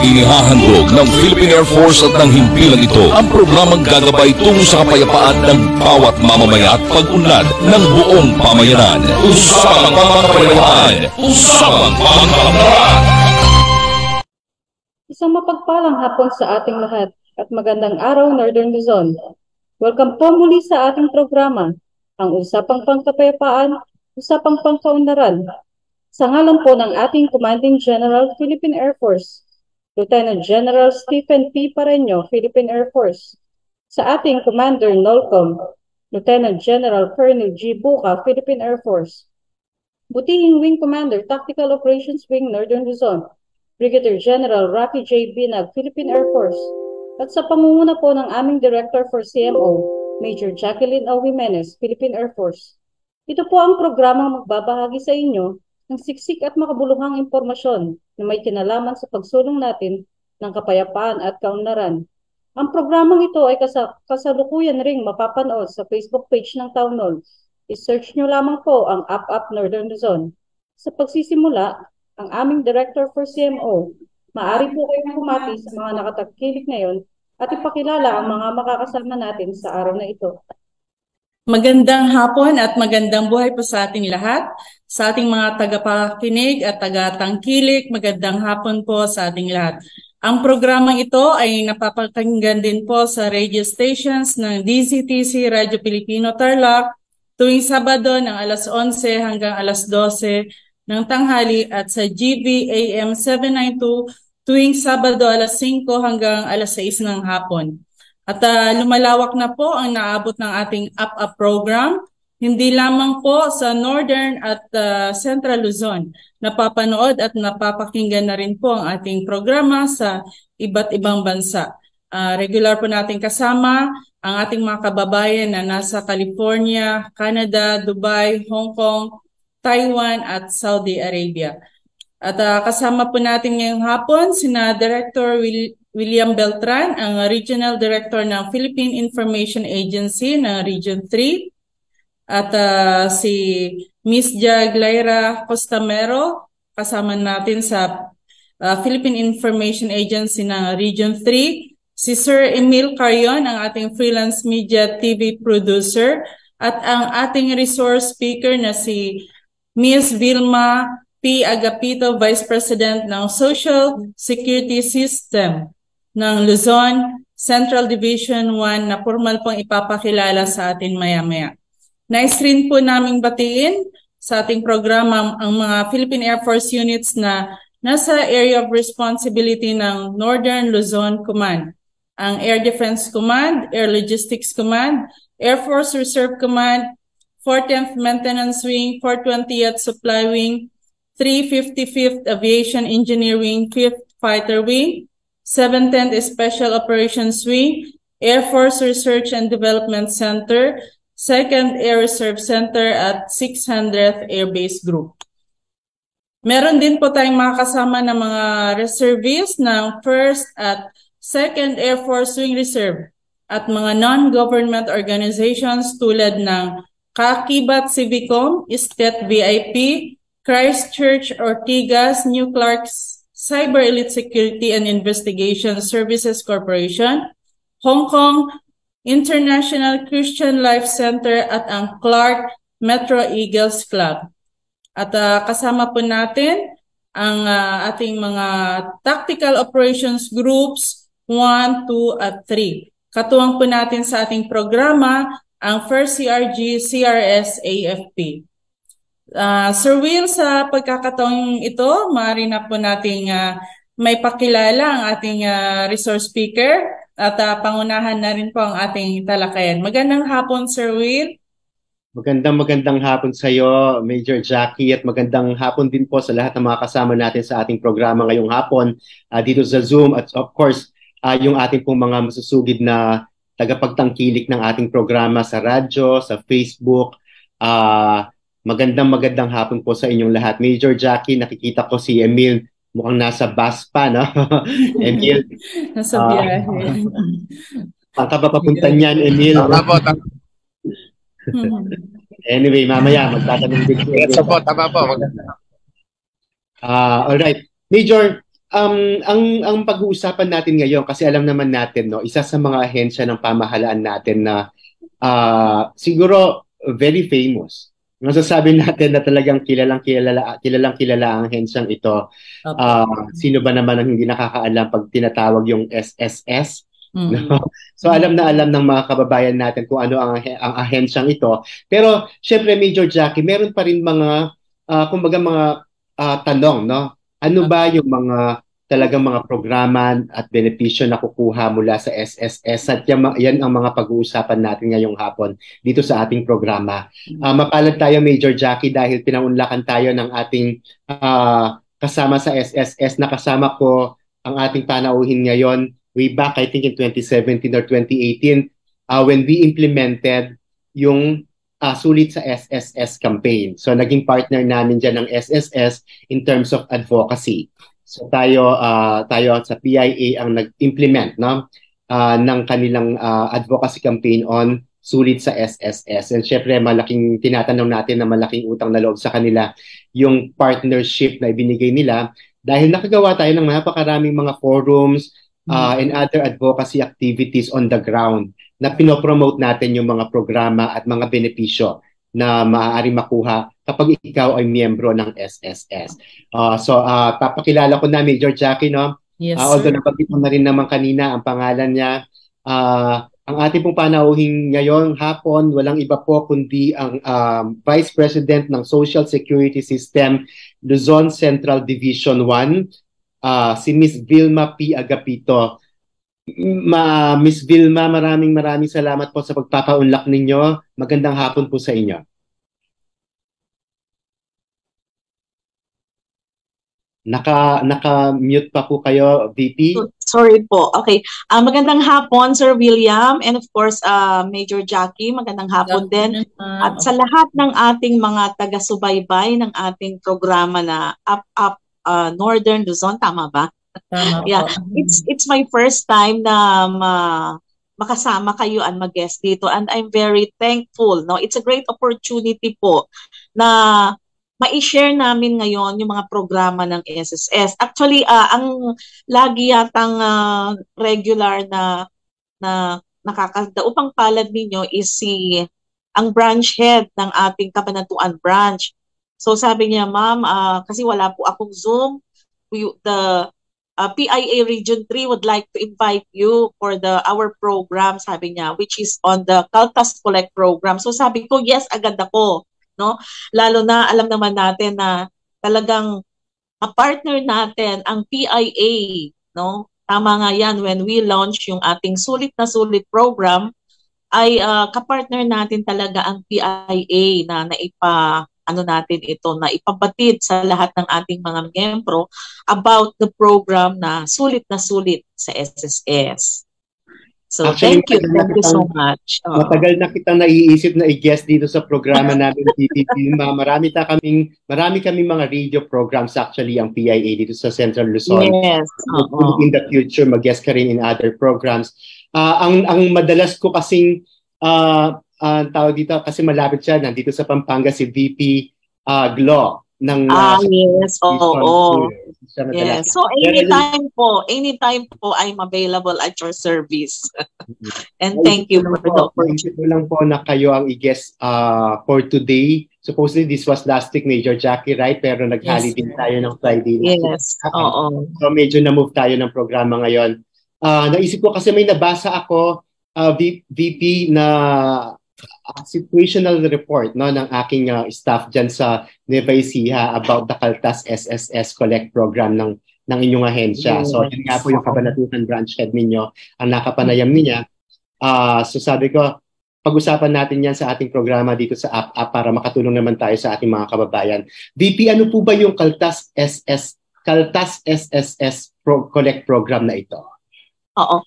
Inihahandog ng Philippine Air Force at ng himpilan ito ang programang gagabay tungo sa kapayapaan ng bawat mamamayan at pag-unlad ng buong pamayanan. Usapang Pangkapayapaan, Usapang Pangkaunlaran. Isang mapagpalang hapon sa ating lahat at magandang araw, Northern Luzon. Welcome po muli sa ating programa, ang Usapang Pangkapayapaan, Usapang Pangkaunlaran. Sa ngalan po ng ating Commanding General, Philippine Air Force, Lieutenant General Stephen P. Pareño, Philippine Air Force. Sa ating Commander NOLCOM, Lieutenant General Colonel G. Buca, Philippine Air Force. Butihing Wing Commander, Tactical Operations Wing, Northern Luzon, Brigadier General Rocky J. Binag, Philippine Air Force. At sa pangunguna po ng aming Director for CMO, Major Jacqueline O. Jimenez, Philippine Air Force. Ito po ang programang magbabahagi sa inyo ng siksik at makabuluhang impormasyon na may kinalaman sa pagsulong natin ng kapayapaan at kaunlaran. Ang programang ito ay kasalukuyan ring mapapanood sa Facebook page ng Taunol. I-search nyo lamang po ang Up Northern Luzon. Sa pagsisimula, ang aming Director for CMO, maaari po kayong pumati sa mga nakatagkilik ngayon at ipakilala ang mga makakasama natin sa araw na ito. Magandang hapon at magandang buhay po sa ating lahat. Sa ating mga tagapakinig at tagatangkilik, magandang hapon po sa ating lahat. Ang programang ito ay napapakinggan din po sa radio stations ng DZTC Radio Pilipino Tarlac tuwing Sabado ng alas 11 hanggang alas 12 ng tanghali at sa GBAM 792 tuwing Sabado alas 5 hanggang alas 6 ng hapon. At lumalawak na po ang naabot ng ating Up program, hindi lamang po sa Northern at Central Luzon. Napapanood at napapakinggan na rin po ang ating programa sa iba't ibang bansa. Regular po natin kasama ang ating mga kababayan na nasa California, Canada, Dubai, Hong Kong, Taiwan at Saudi Arabia. At kasama po natin ngayong hapon sina Director William Beltran, ang Regional Director ng Philippine Information Agency ng Region 3. At si Miss Jaglaira Costamero, kasama natin sa Philippine Information Agency ng Region 3. Si Sir Emil Carion, ang ating freelance media TV producer. At ang ating resource speaker na si Miss Vilma P. Agapito, Vice President ng Social Security System ng Luzon Central Division 1 na formal pong ipapakilala sa atin maya-maya. Nais rin po naming batiin sa ating programa ang mga Philippine Air Force units na nasa area of responsibility ng Northern Luzon Command. Ang Air Defense Command, Air Logistics Command, Air Force Reserve Command, 14th Maintenance Wing, 420th Supply Wing, 355th Aviation Engineer Wing, 5th Fighter Wing, 710th Special Operations Wing, Air Force Research and Development Center, 2nd Air Reserve Center at 600th Air Base Group. Meron din po tayong mga kasama na mga reservists ng 1st at 2nd Air Force Wing Reserve at mga non-government organizations tulad ng Kakibat Civicom, Estet VIP, Christchurch Ortigas, New Clark's Cyber Elite Security and Investigation Services Corporation, Hong Kong International Christian Life Center at ang Clark Metro Eagles Club. At kasama po natin ang ating mga Tactical Operations Groups 1, 2 at 3. Katuwang po natin sa ating programa ang 1st CRG, CRS, AFP. Sir Will, sa pagkakataong ito, maaari na po nating may pakilala ang ating resource speaker at pangunahan na rin po ang ating talakayan. Magandang hapon, Sir Will. Magandang hapon sa iyo, Major Jackie, at magandang hapon din po sa lahat ng mga kasama natin sa ating programa ngayong hapon dito sa Zoom at of course, yung ating pong mga masusugid na tagapagtangkilik ng ating programa sa radyo, sa Facebook. Magandang hapon po sa inyong lahat. Major Jackie, nakikita ko si Emil mukhang nasa bus pa, no? Emil. Nasa biyahe. Ang kapapapuntan niyan, Emil. Anyway, mamaya magtatanong din. Tama po. Alright. Major, ang pag-uusapan natin ngayon, kasi alam naman natin, no, isa sa mga ahensya ng pamahalaan natin na siguro very famous. Masasabi natin na talagang kilalang kilala ang ahensyang ito. Sino ba naman ang hindi nakakaalam pag tinatawag yung SSS? No? So alam na alam ng mga kababayan natin kung ano ang ahensyang ito. Pero syempre, Major Jackie, meron pa rin mga kumbaga mga tanong, no? Ano ba yung mga talagang mga programa at benepisyo na kukuha mula sa SSS? At yan ang mga pag-uusapan natin ngayong hapon dito sa ating programa. Mapalad tayo, Major Jackie, dahil pinaunlakan tayo ng ating kasama sa SSS. Nakasama ko ang ating panauhin ngayon way back, I think in 2017 or 2018, when we implemented yung sulit sa SSS campaign. So naging partner namin dyan ng SSS in terms of advocacy. So tayo sa PIA ang nag-implement, no, ng kanilang advocacy campaign on sulit sa SSS. And syempre, tinatanong natin na malaking utang na loob sa kanila yung partnership na ibinigay nila dahil nakagawa tayo ng napakaraming mga forums and other advocacy activities on the ground na pinopromote natin yung mga programa at mga benepisyo na maaari makuha kapag ikaw ay miyembro ng SSS. Papakilala ko na Major Jackie, no? Yes, although nabanggit mo na rin naman kanina ang pangalan niya. Ang ating pong panauhin ngayong hapon, walang iba po kundi ang Vice President ng Social Security System, Luzon Central Division 1, si Miss Vilma P. Agapito. Miss Vilma, maraming salamat po sa pagpapaunlak ninyo. Magandang hapon po sa inyo. Naka-mute pa po kayo, VP. Sorry po. Okay. Magandang hapon, Sir William, and of course, Major Jackie, magandang hapon din. At sa lahat ng ating mga taga-subaybay ng ating programa na Up Northern Luzon, tama ba? Yeah, it's my first time na makasama kayo and mag-guest dito, and I'm very thankful. No, it's a great opportunity po na ma-share namin ngayon yung mga programa ng SSS. Actually, ang lagi yatang regular na nakakadaupang palad ninyo is ang branch head ng ating Cabanatuan branch. So sabi niya, ma'am, kasi wala po akong Zoom, the PIA Region 3 would like to invite you for our program, sabi niya, which is on the Kaltas Collect program. So sabi ko, yes, agad ako, no? Lalo na alam naman natin na talagang partner natin ang PIA, no? Tama nga yan, when we launch yung ating Sulit na Sulit program, ay kapartner natin talaga ang PIA na ipabatid sa lahat ng ating mga miyembro about the program na Sulit sa SSS. So actually, thank you so much. Matagal na kitang naiisip na i-guest dito sa programa namin. Marami kaming mga radio programs actually ang PIA dito sa Central Luzon. Yes. In the future, mag-guest ka rin in other programs. Ang madalas ko kasing tawag dito kasi malapit siya, nandito sa Pampanga si VP Glo ng yes, yes. So anytime po I'm available at your service. And thank you for the opportunity. Ito lang po na kayo ang i-guest for today. Supposedly this was last week, Major Jackie, right? Pero naghali din tayo ng Friday. Yes, So medyo na-move tayo ng programa ngayon. Naisip ko kasi may nabasa ako, VP, na situational report, no, ng aking staff dyan sa Nueva Ecija about the Kaltas SSS Collect program ng inyong ahensya. So yun nga po yung Cabanatuan branch head ninyo ang nakapanayam niya. So sabi ko, pag-usapan natin yan sa ating programa dito sa app para makatulong naman tayo sa ating mga kababayan. VP, ano po ba yung Kaltas SSS Collect program na ito? Oo.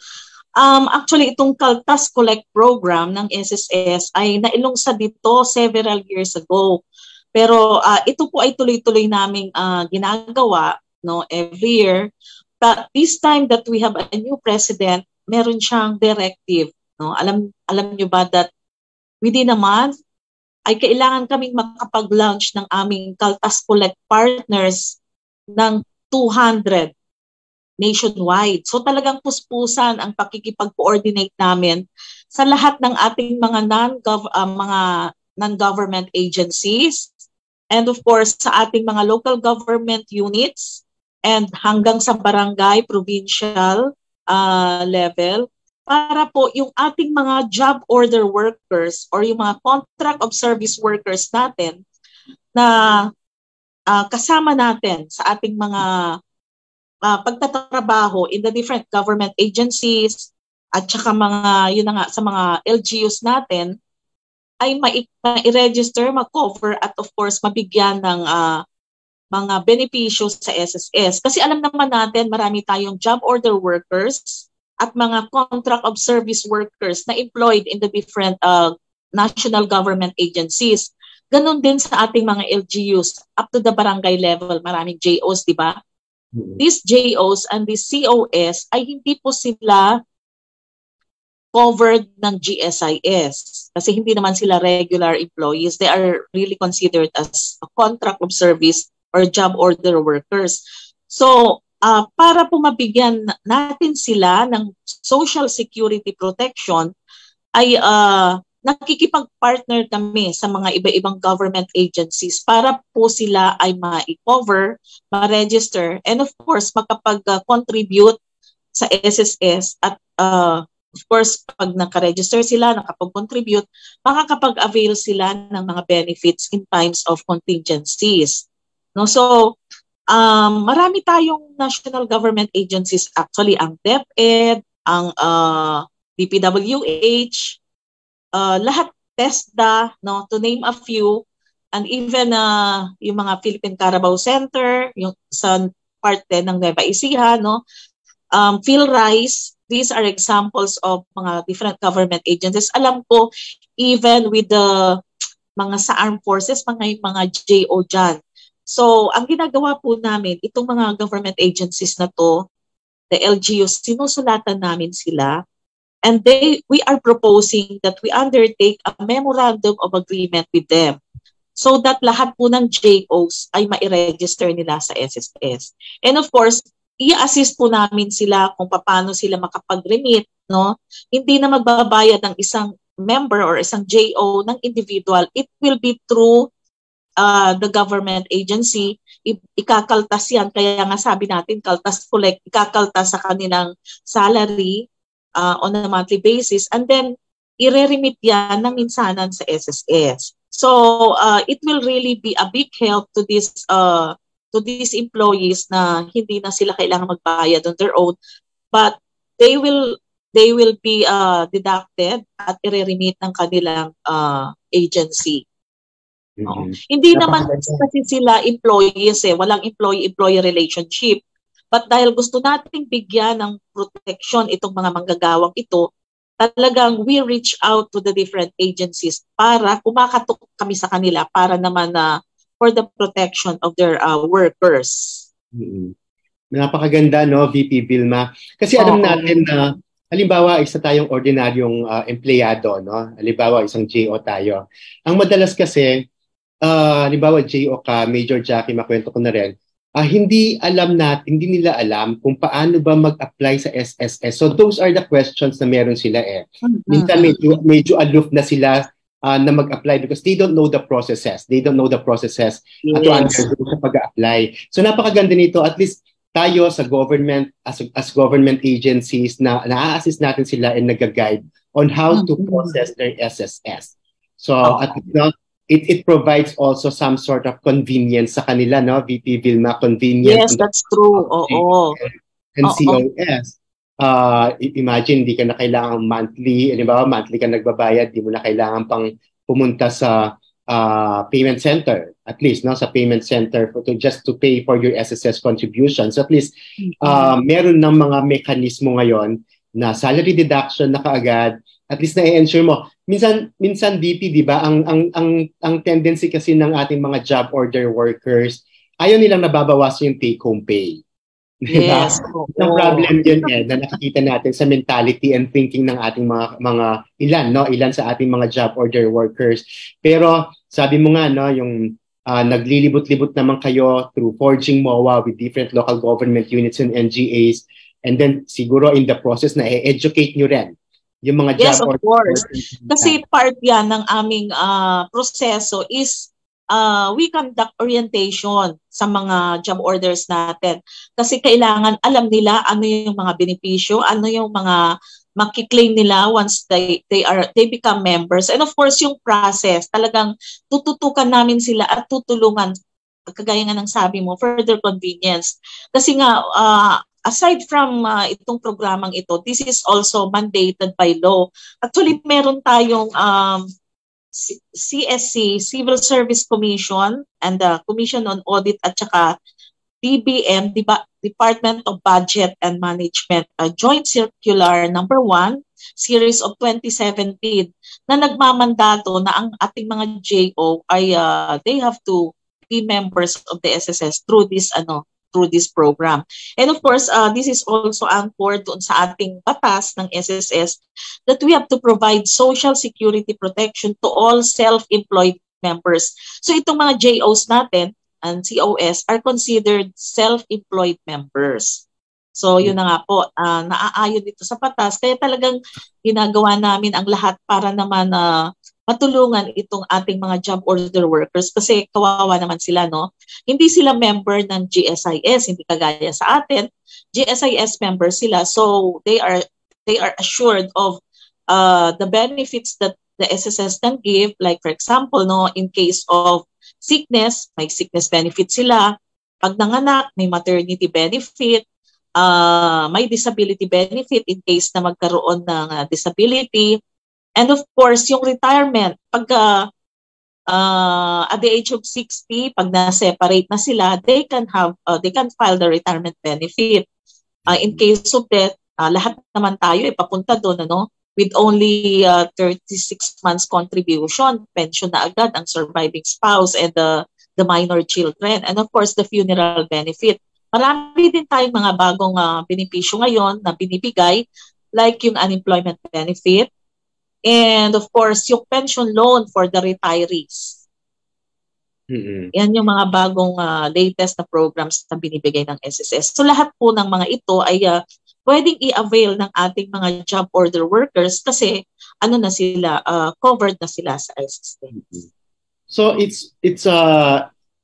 Actually, itong Kaltas Collect program ng SSS ay nailungsa dito several years ago. Pero ito po ay tuloy-tuloy naming ginagawa, no, every year. But this time that we have a new president, meron siyang directive. No? Alam niyo ba that within a month ay kailangan kaming makapag-launch ng aming Kaltas Collect partners ng 200 nationwide. So talagang puspusan ang pakikipag-coordinate namin sa lahat ng ating mga non-government agencies, and of course sa ating mga local government units, and hanggang sa barangay, provincial level, para po yung ating mga job order workers or yung mga contract of service workers natin na kasama natin sa ating mga pagtatrabaho in the different government agencies at saka yun na nga, sa mga LGUs natin, ay ma-register, ma-cover at of course mabigyan ng mga benepisyo sa SSS. Kasi alam naman natin marami tayong job order workers at mga contract of service workers na employed in the different national government agencies. Ganon din sa ating mga LGUs up to the barangay level, maraming JOs, di ba? These JOs and these COS ay hindi po sila covered ng GSIS kasi hindi naman sila regular employees. They are really considered as a contract of service or job order workers. So, para po mabigyan natin sila ng social security protection, ay nakikipag-partner kami sa mga iba-ibang government agencies para po sila ay ma-cover, ma-register, and of course, makapag-contribute sa SSS at of course, pag naka-register sila, nakapag-contribute, makakapag-avail sila ng mga benefits in times of contingencies. No? So, marami tayong national government agencies, actually, ang DepEd, ang DPWH, lahat TESDA, no, to name a few, and even yung mga Philippine Carabao Center, yung sa parte ng Nueva Ecija, no, PhilRise, these are examples of mga different government agencies. Alam ko, even with the mga sa armed forces, mga JO dyan. So, ang ginagawa po namin, itong mga government agencies na to, the LGUs, sinusulatan namin sila. And we are proposing that we undertake a memorandum of agreement with them so that lahat po ng JOs ay ma-register nila sa SSS. And of course, i-assist po namin sila kung paano sila makapag-remit, no? Hindi na magbabayad ng isang member or isang JO ng individual. It will be through the government agency. Ikakaltas yan. Kaya nga sabi natin, kaltas collect, ikakaltas sa kanilang salary on a monthly basis, and then i-remit yan ng minsanan sa SSS. So it will really be a big help to these employees na hindi na sila kailangan magbayad on their own, but they will be deducted at i-remit ng kanilang agency. Mm-hmm. Hindi naman kasi sila employees, walang employee-employee relationship. But dahil gusto nating bigyan ng protection itong mga manggagawang ito, talagang we reach out to the different agencies para kumakatok kami sa kanila para naman for the protection of their workers. Mm-hmm. Napakaganda, no, VP Vilma. Kasi alam natin na, halimbawa, isa tayong ordinaryong empleyado, no? Halimbawa, isang JO tayo. Ang madalas kasi, halimbawa, JO ka, Major Jackie, makwento ko na rin, hindi nila alam kung paano ba mag-apply sa SSS. So those are the questions na meron sila Minsan medyo aloof na sila na mag-apply because they don't know the processes. They don't know the processes to undergo sa pag-apply. So napakaganda nito, at least tayo sa government, as government agencies, na na-assist natin sila and nag-guide on how to process their SSS. So at it provides also some sort of convenience sa kanila, no? VP Vilma, convenience. Yes, that's true. And COS. Imagine, di ka na kailangan monthly, halimbawa monthly ka nagbabayad, di mo na kailangan pang pumunta sa payment center, at least, no? Sa payment center just to pay for your SSS contributions. So at least, meron ng mga mekanismo ngayon na salary deduction na kaagad, at least na-ensure mo. Minsan VP, di ba, ang tendency kasi ng ating mga job order workers, ayaw nilang nababawas yung take-home pay. Diba? Yes. Ang problem yun na nakikita natin sa mentality and thinking ng ating mga ilan sa ating mga job order workers. Pero sabi mo nga, no, yung naglilibot-libot naman kayo through forging MOA with different local government units and NGAs. And then siguro in the process na educate nyo rin yung mga Yes, job of course. Kasi part yan ng aming proseso is we conduct orientation sa mga job orders natin. Kasi kailangan alam nila ano yung mga benepisyo, ano yung mga makiklaim nila once they become members. And of course, yung process, talagang tututukan namin sila at tutulungan, kagaya nga ng sabi mo, further convenience. Kasi nga, aside from itong programang ito, this is also mandated by law. Actually, meron tayong CSC, Civil Service Commission, and the Commission on Audit at saka DBM, Department of Budget and Management, Joint Circular number 1, Series of 2017, na nagmamandato na ang ating mga JO ay they have to be members of the SSS through this program. And of course, this is also anchored doon sa ating batas ng SSS that we have to provide social security protection to all self-employed members. So itong mga JOs natin and COS are considered self-employed members. So yun na nga po, naaayon dito sa batas. Kaya talagang ginagawa namin ang lahat para naman matulungan itong ating mga job order workers kasi kawawa naman sila, no? Hindi sila member ng GSIS, hindi kagaya sa atin. GSIS members sila, so they are assured of the benefits that the SSS can give, like for example, no, in case of sickness, may sickness benefit sila. Pag nanganak, may maternity benefit, may disability benefit in case na magkaroon ng disability. And of course, yung retirement, pag at the age of 60, pag na-separate na sila, they can file the retirement benefit. In case of death, lahat naman tayo papunta doon, ano? With only 36 months contribution, pension na agad ang surviving spouse and the minor children. And of course, the funeral benefit. Marami din tayong mga bagong benepisyo ngayon na binibigay, like yung unemployment benefit, and of course, yung pension loan for the retirees. Yan yung mga bagong latest na programs na binibigay ng SSS. So lahat po ng mga ito ay pwedeng i-avail ng ating mga job order workers kasi na sila, covered na sila sa SSS. So it's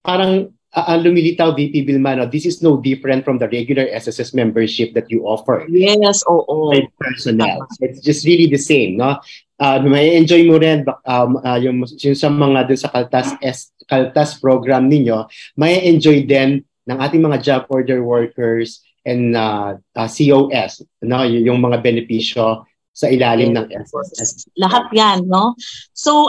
parang lumilitaw, VP Vilma, no? This is no different from the regular SSS membership that you offer. Yes, oo. Personnel. So it's just really the same, no? May enjoy mo rin yung sa mga dun sa Kaltas program ninyo, may enjoy din ng ating mga job order workers and COS, no? Yung mga benepisyo sa ilalim ng SSS. Lahat yan, no? So,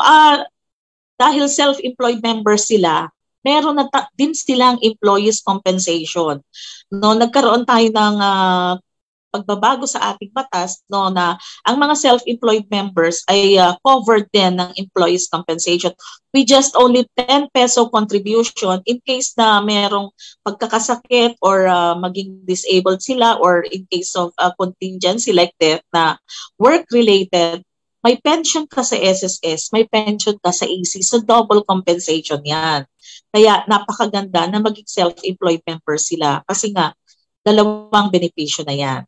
dahil self-employed members sila, meron na din silang employees compensation. No, nagkaroon tayo ng pagbabago sa ating batas, no, na ang mga self-employed members ay covered din ng employees compensation. We just only 10 peso contribution in case na merong pagkakasakit or maging disabled sila or in case of contingency like that na work-related. May pension ka sa SSS, may pension ka sa AC, so double compensation yan. Kaya napakaganda na maging self-employed member sila kasi nga dalawang benepisyo na yan.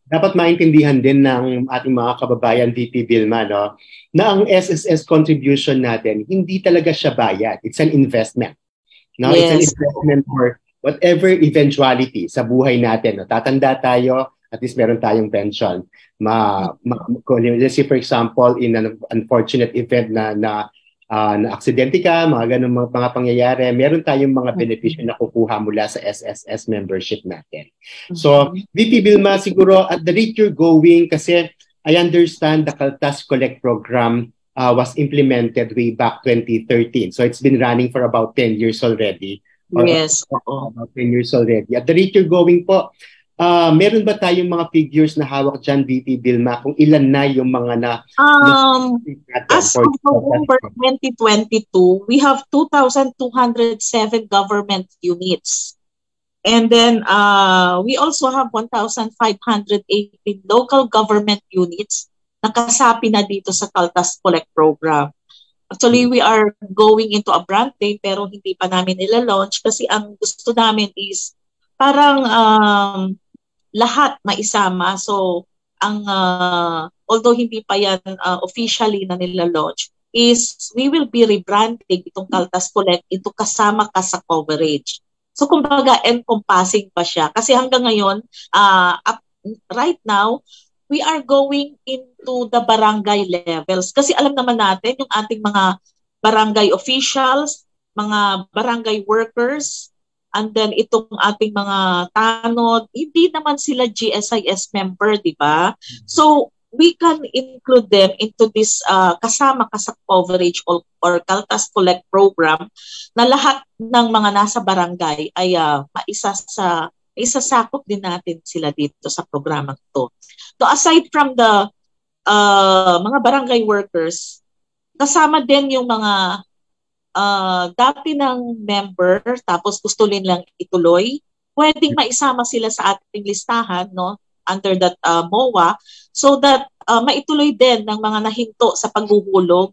Dapat maintindihan din ng ating mga kababayan, VP Vilma, no, na ang SSS contribution natin, hindi talaga siya bayad. It's an investment. No? Yes. It's an investment for whatever eventuality sa buhay natin. No? Tatanda tayo, at least meron tayong pension. Let's say for example, in an unfortunate event na aksidente ka, mga ganun mga pangyayari, meron tayong mga benepisyo na kukuha mula sa SSS membership natin. So, VP Vilma, siguro at the rate you're going, kasi I understand the Kaltas Collect program was implemented way back 2013. So, it's been running for about 10 years already. Yes. About 10 years already. At the rate you're going po, meron ba tayong mga figures na hawak dyan, VP Vilma, kung ilan na yung mga as of November 2022, we have 2,207 government units. And then we also have 1,518 local government units na kasapi na dito sa Kaltas Collect program. Actually, we are going into a brand day pero hindi pa namin ila-launch kasi ang gusto namin is parang lahat maisama. So, although hindi pa yan officially na nila-launch, is we will be rebranding itong Kaltas Collect into Kasama Ka sa Coverage. So, kumbaga, encompassing pa siya. Kasi hanggang ngayon, right now, we are going into the barangay levels. Kasi alam naman natin, yung ating mga barangay officials, mga barangay workers, and then itong ating mga tanod, hindi naman sila GSIS member, di ba? So, we can include them into this Kasama Ka sa Coverage or Kaltas Collect program na lahat ng mga nasa barangay ay isasakop din natin sila dito sa programang to. So aside from the mga barangay workers, kasama din yung mga dati ng member tapos gusto lang ituloy, pwedeng maisama sila sa ating listahan, no, under that MOA, so that maituloy din ng mga nahinto sa paghuhulog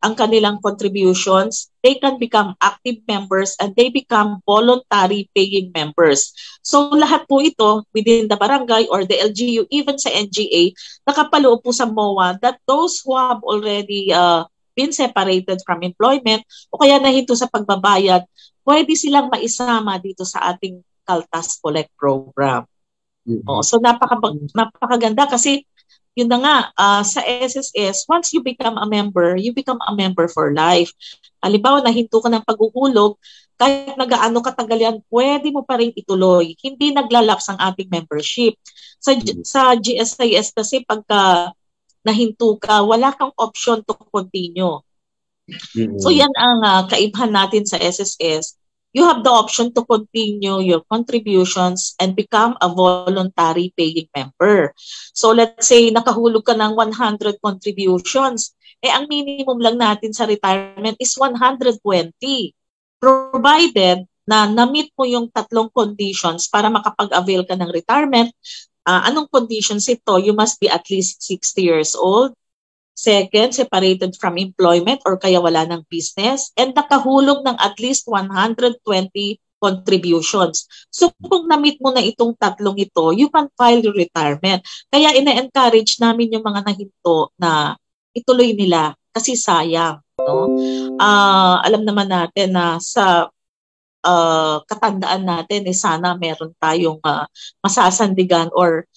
ang kanilang contributions. They can become active members and they become voluntary paying members. So lahat po ito within the barangay or the LGU, even sa NGA, nakapaloob po sa MOA that those who have already been separated from employment o kaya nahinto sa pagbabayad, pwede silang maisama dito sa ating Kaltas Collect program. So napakaganda kasi yun na nga, sa SSS, once you become a member for life. Halimbawa, nahinto ka ng paghuhulog, kahit nagaano katagal yan, pwede mo pa rin ituloy. Hindi naglalaps ang ating membership. Sa GSIS kasi pagka nahinto ka, wala kang option to continue. So yan ang kaibahan natin sa SSS. You have the option to continue your contributions and become a voluntary paying member. So let's say nakahulog ka ng 100 contributions, ang minimum lang natin sa retirement is 120. Provided na na-meet mo yung tatlong conditions para makapag-avail ka ng retirement. Anong conditions ito? You must be at least 60 years old. Second, separated from employment or kaya wala ng business. And nakahulog ng at least 120 contributions. So kung na-meet mo na itong tatlong ito, you can file your retirement. Kaya ina-encourage namin yung mga nahinto na ituloy nila kasi sayang. No? Alam naman natin na sa katandaan natin, sana meron tayong masasandigan or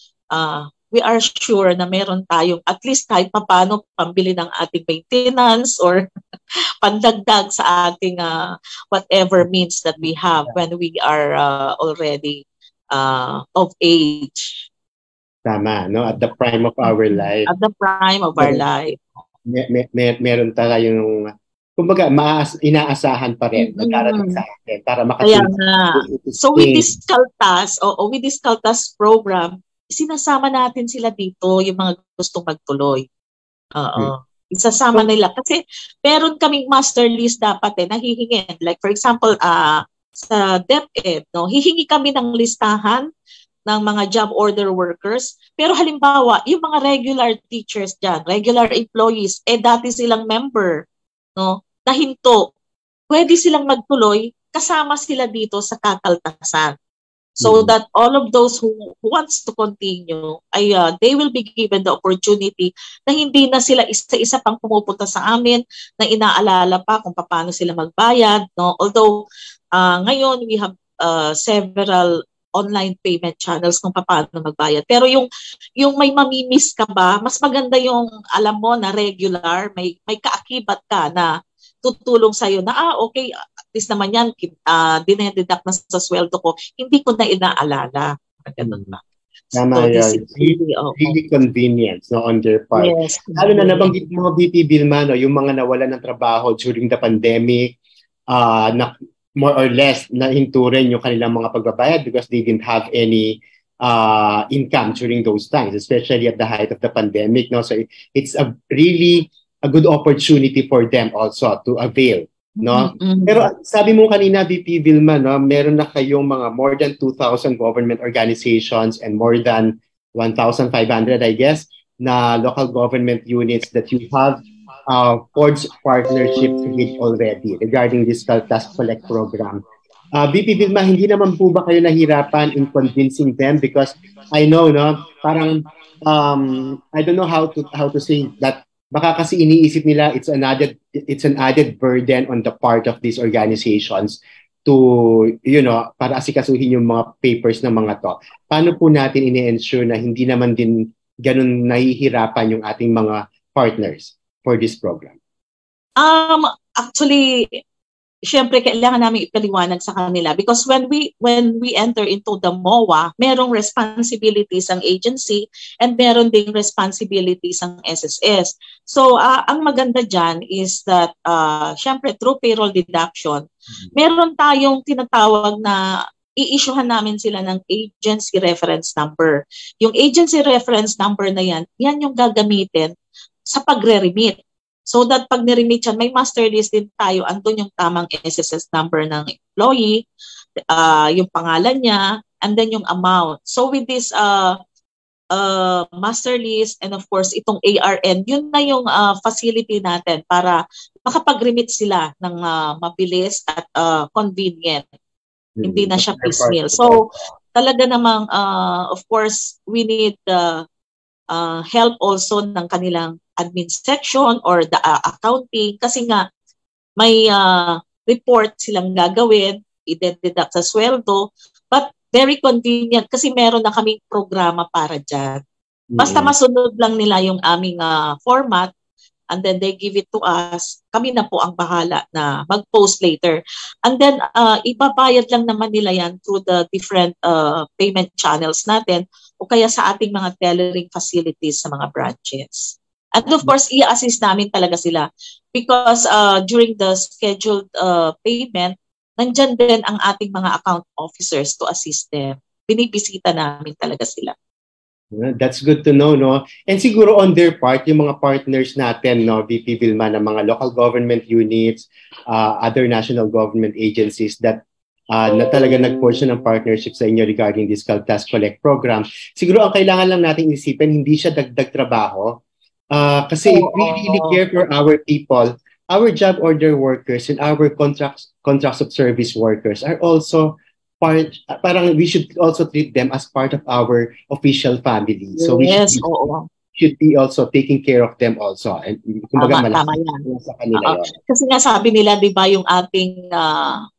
we are sure na meron tayong at least kahit papano pambili ng ating maintenance or pandagdag sa ating whatever means that we have when we are already of age. Tama, no? At the prime of our life. At the prime of our life. Meron tayong, kumbaga, inaasahan pa rin na darating sa atin para makatulong. So with this Kaltas program, sinasama natin sila dito, yung mga gustong magtuloy. Isasama nila. Kasi meron kaming master list dapat nahihingin. Like for example, sa DepEd, no, hihingi kami ng listahan ng mga job order workers. Pero halimbawa, yung mga regular teachers dyan, regular employees, dati silang member, no, nahinto, pwede silang magtuloy, kasama sila dito sa kakaltasan. So that all of those who wants to continue, they will be given the opportunity na hindi na sila isa-isa pang pumupunta sa amin na inaalala pa kung paano sila magbayad. No? Although ngayon we have several online payment channels kung paano magbayad. Pero yung may mamimiss ka ba, mas maganda yung alam mo na regular, may kaakibat ka na tutulong sa'yo na, okay, at least naman yan, dinededuct na sa sweldo ko, hindi ko na inaalala. Ganun ba? Tama yan. Really convenience on their part. Yes. Lalo na nabanggit mo, BP Vilma, yung mga nawalan ng trabaho during the pandemic, na more or less nahinto rin yung kanilang mga pagbabayad because they didn't have any income during those times, especially at the height of the pandemic. No? So it's really a good opportunity for them also to avail, no? Pero sabi mo kanina, VP Vilma, no, meron na kayong mga more than 2,000 government organizations and more than 1,500, I guess, na local government units that you have forged partnerships with already regarding this Caltas Collect program. VP Vilma, hindi naman po ba kayo nahirapan in convincing them? Because I know, no, parang I don't know how to say that. Baka kasi iniisip nila it's an added burden on the part of these organizations to, para asikasuhin yung mga papers ng mga to. Paano po natin ini-ensure na hindi naman din ganun nahihirapan yung ating mga partners for this program? Actually, syempre kailangan namin ipaliwanag sa kanila because when we enter into the MOA, merong responsibilities ang agency and meron ding responsibilities ang SSS. So ang maganda dyan is that syempre through payroll deduction, meron tayong tinatawag na i-issuehan namin sila ng agency reference number. Yung agency reference number na yan yung gagamitin sa pagre-remit. So that pag niremit yan, may master list din tayo. Andun yung tamang SSS number ng employee, yung pangalan niya, and then yung amount. So with this master list and of course itong ARN, yun na yung facility natin para makapag-remit sila ng mabilis at convenient. Hindi na siya piecemeal. So talaga namang of course we need help also ng kanilang admin section or the accounting kasi nga may report silang gagawin, i-deduct sa sweldo, but very convenient kasi meron na kaming programa para dyan. Basta masunod lang nila yung aming format and then they give it to us, kami na po ang bahala na mag-post later. And then ibabayad lang naman nila yan through the different payment channels natin o kaya sa ating mga tellering facilities sa mga branches. And of course, i-assist namin talaga sila because during the scheduled payment, nandyan din ang ating mga account officers to assist them. Binibisita namin talaga sila. That's good to know, no? And siguro on their part, yung mga partners natin, no, VP Vilma, ng mga local government units, other national government agencies that na talaga nag-push ng partnership sa inyo regarding this Caltas Collect program. Siguro ang kailangan lang natin isipin, hindi siya dagdag trabaho. Kasi if we really care for our people, our job order workers and our contracts of service workers are also parang we should also treat them as part of our official family. So we should be also taking care of them also. And kumbaga malaki sa kanila yun. Kasi nga sabi nila, di ba, yung ating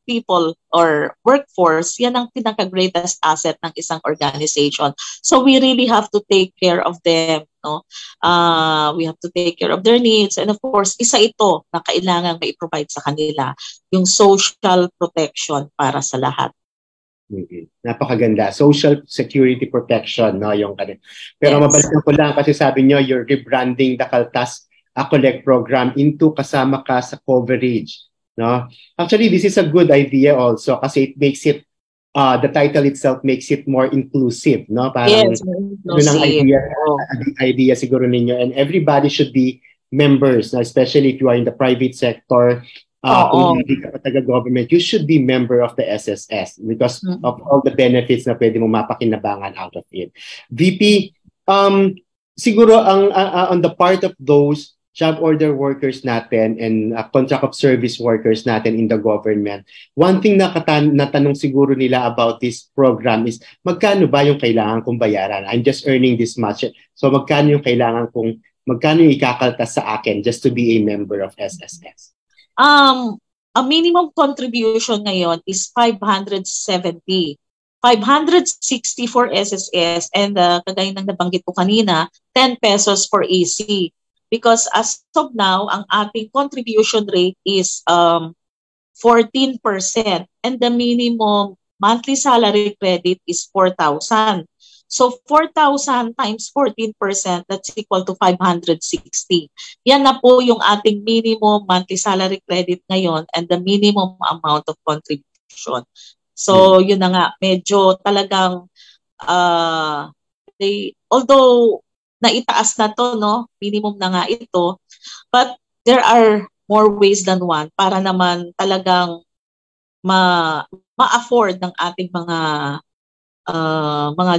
people or workforce, yan ang pinaka-greatest asset ng isang organization. So we really have to take care of them. No? We have to take care of their needs. And of course, isa ito na kailangan mai-provide sa kanila, yung social protection para sa lahat. Napakaganda. Social security protection, no, yung kanil. Pero mabalikan ko lang kasi sabi nyo, you're rebranding the Caltas Collect program into kasama ka sa coverage, no? Actually, this is a good idea also kasi it makes it the title itself makes it more inclusive, no? Parang yun ang idea siguro ninyo, and everybody should be members, no? Especially if you are in the private sector. Kung hindi ka taga-government, you should be member of the SSS because of all the benefits na pwede mo mapakinabangan out of it. VP, siguro on the part of those job order workers natin and contract of service workers natin in the government, one thing na natanong siguro nila about this program is magkano ba yung kailangan kong bayaran? I'm just earning this much. So magkano yung magkano yung ikakaltas sa akin just to be a member of SSS? A minimum contribution ngayon is 570. 560 for SSS and kagaya ng nabanggit ko kanina, 10 pesos for AC. Because as of now, ang ating contribution rate is 14% and the minimum monthly salary credit is 4,000. So 4,000 times 14%, that's equal to 560. Yan na po yung ating minimum monthly salary credit ngayon and the minimum amount of contribution. So yun na nga, medyo talagang although naitaas na to, no, minimum na nga ito, but there are more ways than one para naman talagang ma-afford ng ating mga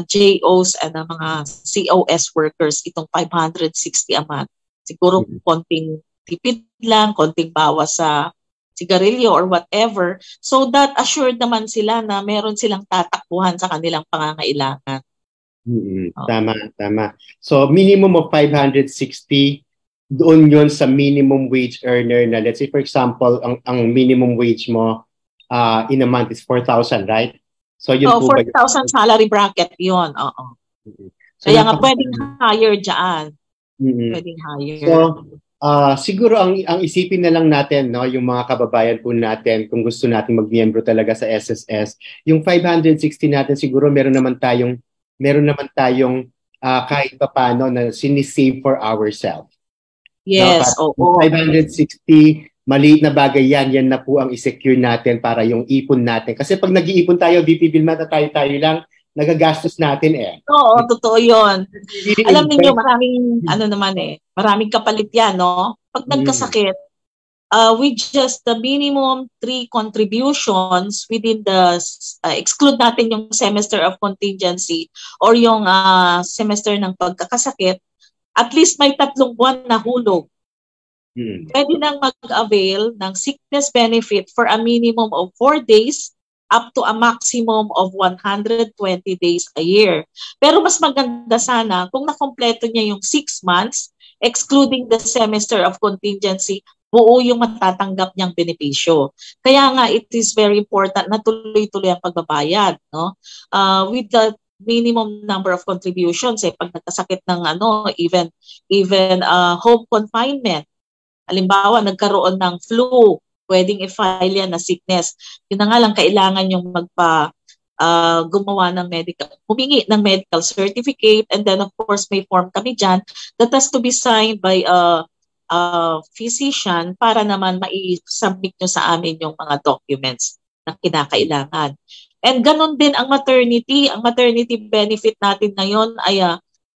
JOs and mga COS workers itong 560 a month. Siguro konting tipid lang, konting bawas sa sigarilyo or whatever, so that assured naman sila na meron silang tatakbuhan sa kanilang pangangailangan. Tama. So minimum of 560, doon yun sa minimum wage earner na, let's say for example, ang minimum wage mo in a month is 4,000, right? So yun po 4,000 salary bracket yun. Oo. So, kaya nga pwedeng higher dyan. Pwedeng higher. So siguro ang isipin na lang natin, no, yung mga kababayan po natin, kung gusto natin magmiyembro talaga sa SSS, yung 560 natin siguro meron naman tayong kahit papaano na sinisave for ourselves. Yes, no, 560, maliit na bagay yan na po ang i-secure natin para yung ipon natin. Kasi pag nag-iipon tayo, VP Vilma, tayo lang, nagagastos natin eh. Oo, totoo yun. Alam niyo maraming kapalit yan, no? Pag nagkasakit, with just the minimum 3 contributions within the, exclude natin yung semester of contingency or yung semester ng pagkakasakit, at least may 3 buwan na hulog. Pwede nang mag-avail ng sickness benefit for a minimum of 4 days up to a maximum of 120 days a year. Pero mas maganda sana kung nakompleto niya yung 6 months, excluding the semester of contingency, buo yung matatanggap niyang benepisyo. Kaya nga, it is very important na tuloy-tuloy ang pagbabayad. No? With the minimum number of contributions, pag nagkasakit ng even home confinement, halimbawa, nagkaroon ng flu, pwedeng i-file yan na sickness. Yun na nga lang, kailangan yung gumawa ng humingi ng medical certificate, and then of course may form kami dyan that has to be signed by a physician para naman mai-submit nyo sa amin yung mga documents na kinakailangan. And ganun din ang maternity. Ang maternity benefit natin ngayon ay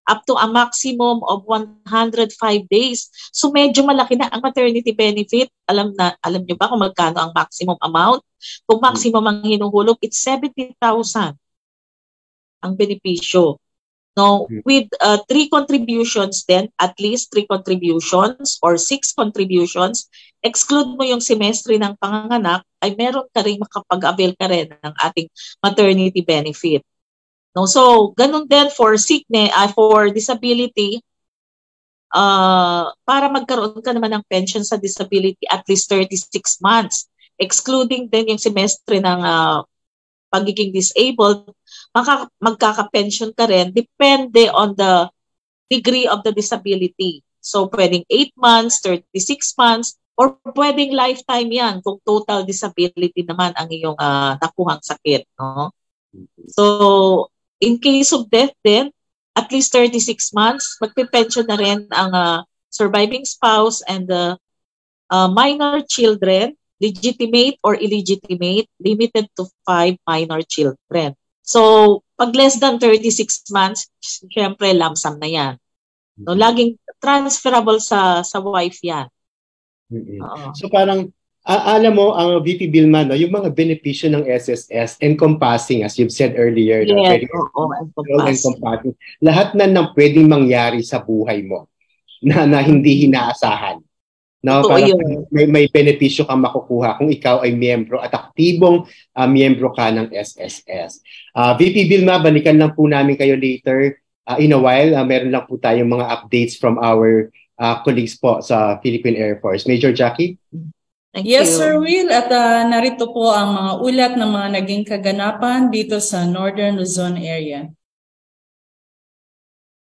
up to a maximum of 105 days. So medyo malaki na ang maternity benefit. Alam niyo ba kung magkano ang maximum amount? Kung maximum ang hinuhulog, it's 70,000 ang benepisyo. No, with 3 contributions then, at least 3 contributions or 6 contributions, exclude mo yung semestre ng panganganak, ay meron ka rin makapag-avail ka rin ng ating maternity benefit. No, so ganun din for sickness, for disability, para magkaroon ka naman ng pension sa disability at least 36 months, excluding din yung semestre ng pagiging disabled, magkaka-pension ka rin depende on the degree of the disability. So pwedeng 8 months, 36 months, or pwedeng lifetime yan kung total disability naman ang iyong nakuhang sakit. No? So in case of death then, at least 36 months, magpe-pension na rin ang surviving spouse and the minor children, legitimate or illegitimate, limited to 5 minor children. So, pag less than 36 months, syempre lump sum na yan. No, laging transferable sa wife yan. So parang, alam mo, ang VP Vilma, no, yung mga benepisyo ng SSS encompassing, as you've said earlier, yes, encompassing, lahat na nang pwedeng mangyari sa buhay mo na hindi hinaasahan. No, para may benepisyo kang makukuha kung ikaw ay miyembro at aktibong miyembro ka ng SSS. VP Vilma, balikan lang po namin kayo later in a while. Meron lang po tayong mga updates from our colleagues po sa Philippine Air Force. Major Jackie? Yes, Sir Will. At narito po ang mga ulat ng mga naging kaganapan dito sa Northern Luzon area.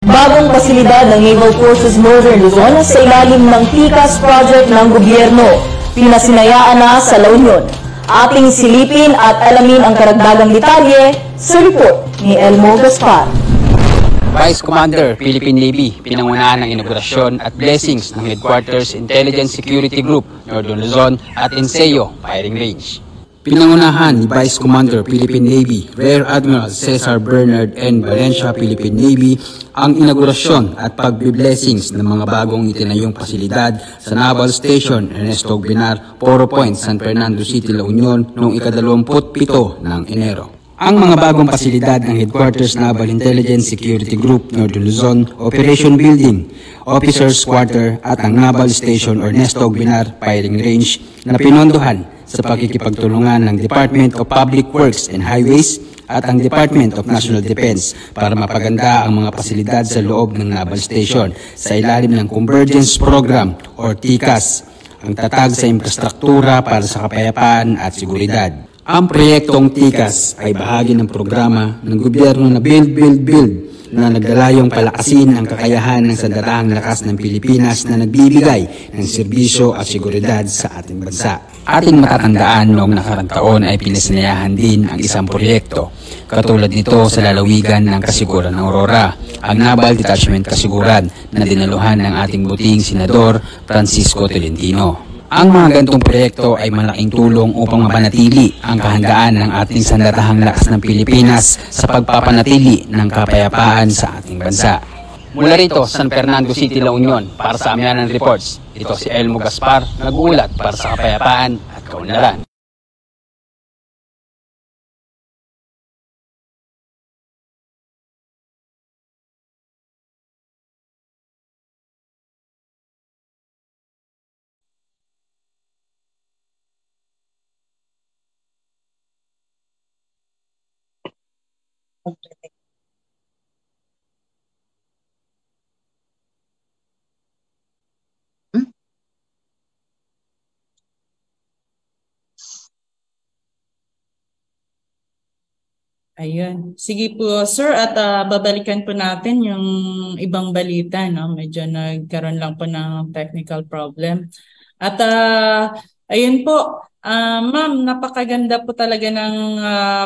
Bagong pasilidad ng Naval Forces Northern Luzon sa ilalim ng TICAS project ng gobyerno. Pinasinayaan na sa La Union. Ating silipin at alamin ang karagdagang detalye sa report ni Elmo Gaspar. Vice Commander, Philippine Navy, pinangunahan ng inaugurasyon at blessings ng Headquarters Intelligence Security Group, Northern Luzon at Enseo Firing Range. Pinangunahan ni Vice Commander, Philippine Navy, Rear Admiral Cesar Bernard N. Valencia, Philippine Navy, ang inaugurasyon at pagbe-blessings ng mga bagong itinayong pasilidad sa Naval Station Ernesto Ogbinar, Poro Point, San Fernando City, La Union noong ika-27 ng Enero. Ang mga bagong pasilidad ng Headquarters Naval Intelligence Security Group Northern Luzon, Operation Building, Officers Quarter at ang Naval Station or Nestog Binar Firing Range na pinondohan sa pagkikipagtulungan ng Department of Public Works and Highways at ang Department of National Defense para mapaganda ang mga pasilidad sa loob ng Naval Station sa ilalim ng Convergence Program or TICAS, ang tatag sa infrastruktura para sa kapayapaan at seguridad. Ang proyektong TICAS ay bahagi ng programa ng gobyerno na Build na naglalayong palakasin ang kakayahan ng sandatahang lakas ng Pilipinas na nagbibigay ng serbisyo at seguridad sa ating bansa. Ating matatandaan noong nakarang taon ay pinasinayahan din ang isang proyekto katulad nito sa lalawigan ng Kasiguran ng Aurora, ang Naval Detachment Kasiguran na dinaluhan ng ating buting Senador Francisco Tolentino. Ang mga ganitong proyekto ay malaking tulong upang mapanatili ang kahandaan ng ating sandatahang lakas ng Pilipinas sa pagpapanatili ng kapayapaan sa ating bansa. Mula rito, San Fernando City, La Union, para sa Amyanan Reports, ito si Elmo Gaspar, nag-uulat para sa kapayapaan at kaunlaran. Ayun. Sige po, sir, at babalikan po natin yung ibang balita, no? Medyo nagkaroon lang po ng technical problem. At ayun po, ma'am, napakaganda po talaga ng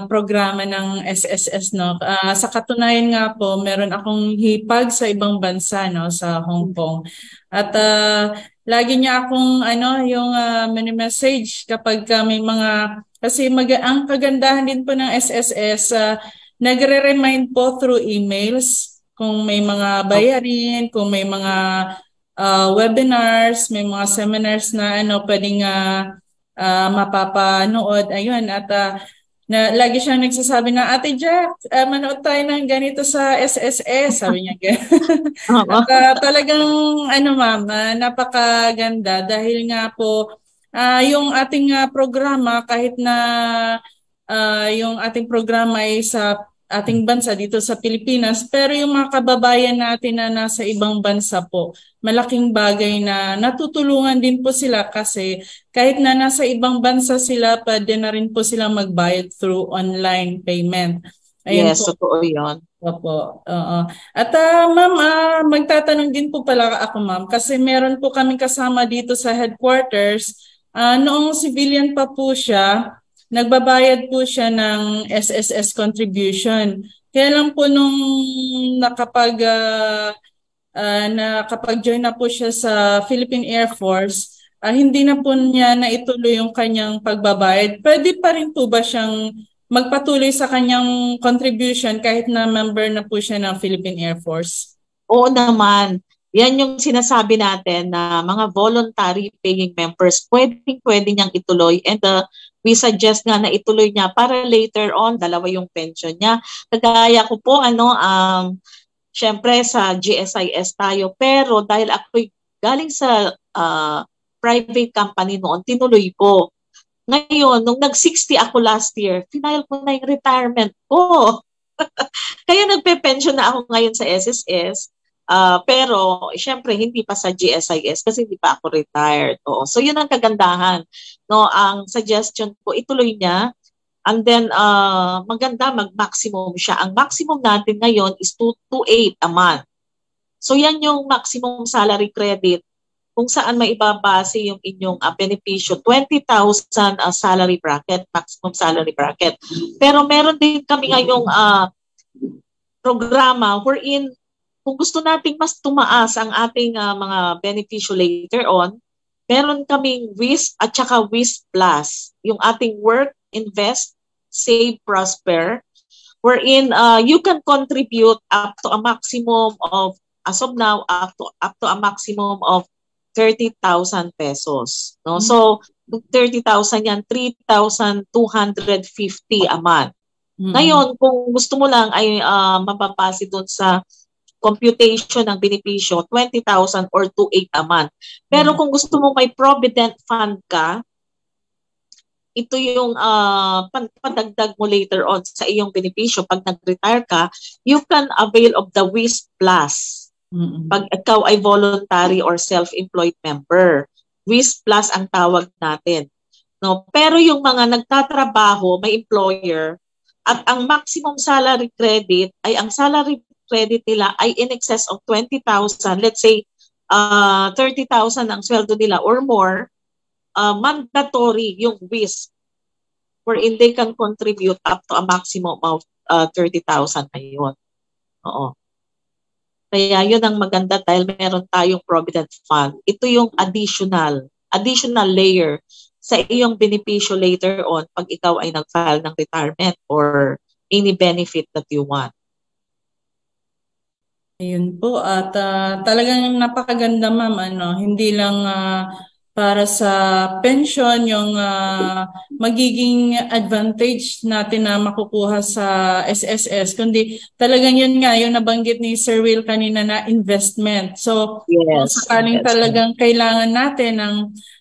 programa ng SSS, no? Sa katunayan nga po, meron akong hipag sa ibang bansa, no, sa Hong Kong. At lagi niya akong yung mini-message kapag may mga kasi ang kagandahan din po ng SSS, nagre-remind po through emails kung may mga bayarin, kung may mga webinars, may mga seminars na pwedeng mapapanood. Ayun, at lagi siyang nagsasabi na, Ate Jack, manood tayo ng ganito sa SSS, sabi niya. At talagang ma'am, napakaganda dahil nga po yung ating programa, kahit na yung ating programa ay sa ating bansa dito sa Pilipinas, pero yung mga kababayan natin na nasa ibang bansa po, malaking bagay na natutulungan din po sila kasi kahit na nasa ibang bansa sila, pwede na rin po silang magbayad through online payment. Ayun yes, po. totoo yun. Opo. At ma'am, magtatanong din po pala ako, ma'am, kasi meron po kaming kasama dito sa headquarters. Noong civilian pa po siya, nagbabayad po siya ng SSS contribution. Kaya lang po nung nakapag-join na po siya sa Philippine Air Force, hindi na po niya naituloy yung kanyang pagbabayad. Pwede pa rin po ba siyang magpatuloy sa kanyang contribution kahit na member na po siya ng Philippine Air Force? Oo naman. Yan yung sinasabi natin na mga voluntary paying members, pwede niyang ituloy, and we suggest nga na ituloy niya para later on, dalawa yung pension niya. Kagaya ko po, syempre sa GSIS tayo, pero dahil ako'y galing sa private company noon, tinuloy ko. Ngayon, nung nag-60 ako last year, final ko na yung retirement ko. Kaya nagpe-pension na ako ngayon sa SSS. Pero syempre hindi pa sa GSIS kasi hindi pa ako retired. So yun ang kagandahan. No, ang suggestion ko ituloy niya, and then maganda mag-maximum siya. Ang maximum natin ngayon is 228 a month. So yan yung maximum salary credit kung saan maibabase yung inyong benepisyo, 20,000 salary bracket, maximum salary bracket. Pero meron din kami ngayong programa wherein kung gusto nating mas tumaas ang ating mga benepisyo later on, meron kaming WISP at saka WISP Plus, yung ating Work, Invest, Save, Prosper, wherein you can contribute up to a maximum of, as of now, up to a maximum of 30,000 pesos. No? So, 30,000 yan, 3,250 a month. Ngayon, kung gusto mo lang ay mapapasi doon sa computation ng benepisyo, 20,000 or 2,800 a month. Pero kung gusto mo may provident fund ka, ito yung padagdag mo later on sa iyong benepisyo. Pag nag-retire ka, you can avail of the WISP Plus. Pag ikaw ay voluntary or self-employed member. WISP Plus ang tawag natin. No? Pero yung mga nagtatrabaho, may employer, at ang maximum salary credit ay ang salary credit nila ay in excess of 20,000. Let's say 30,000 ang sweldo nila or more, mandatory yung WISP wherein they can contribute up to a maximum of 30,000 na yun. Oo. Kaya yun ang maganda dahil meron tayong Provident Fund. Ito yung additional layer sa iyong benepisyo later on pag ikaw ay nag-file ng retirement or any benefit that you want. Ayun po. At talagang napakaganda, ma'am. Hindi lang para sa pension yung magiging advantage natin na makukuha sa SSS, kundi talagang yun nga, yung nabanggit ni Sir Will kanina na investment. So, kung sakaling talagang kailangan natin ng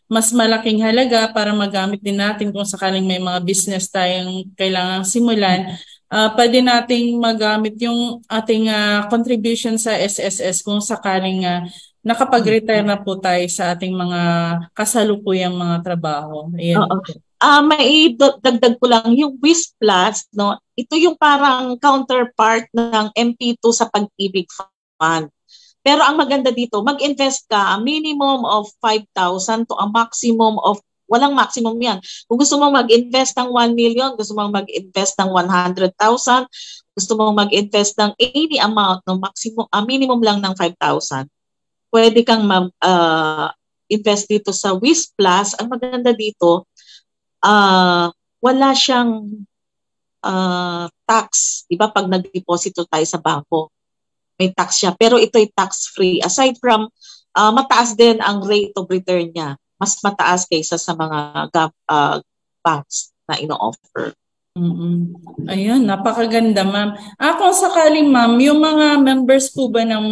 mas malaking halaga para magamit din natin kung sakaling may mga business tayong kailangang simulan, pwede nating magamit yung ating contribution sa SSS kung sakaling nakapag-retire na po tayo sa ating mga kasalukuyang mga trabaho. Ayan. May dagdag ko lang yung WISP Plus, no? Ito yung parang counterpart ng MP2 sa Pag-ibig Fund. Pero ang maganda dito, mag-invest ka a minimum of 5,000 to a maximum of, walang maximum yan. Kung gusto mong mag-invest ng 1 million, gusto mong mag-invest ng 100,000, gusto mong mag-invest ng any amount, no, maximum, minimum lang ng 5,000, pwede kang mag-invest dito sa WISP Plus. Ang maganda dito, wala siyang tax. Diba pag nag-deposito tayo sa bangko, may tax siya. Pero ito ay tax-free. Aside from, mataas din ang rate of return niya. Mas mataas kaysa sa mga banks na ino-offer. Ayun, napakaganda, ma'am. Kung sakaling, ma'am, yung mga members po ba ng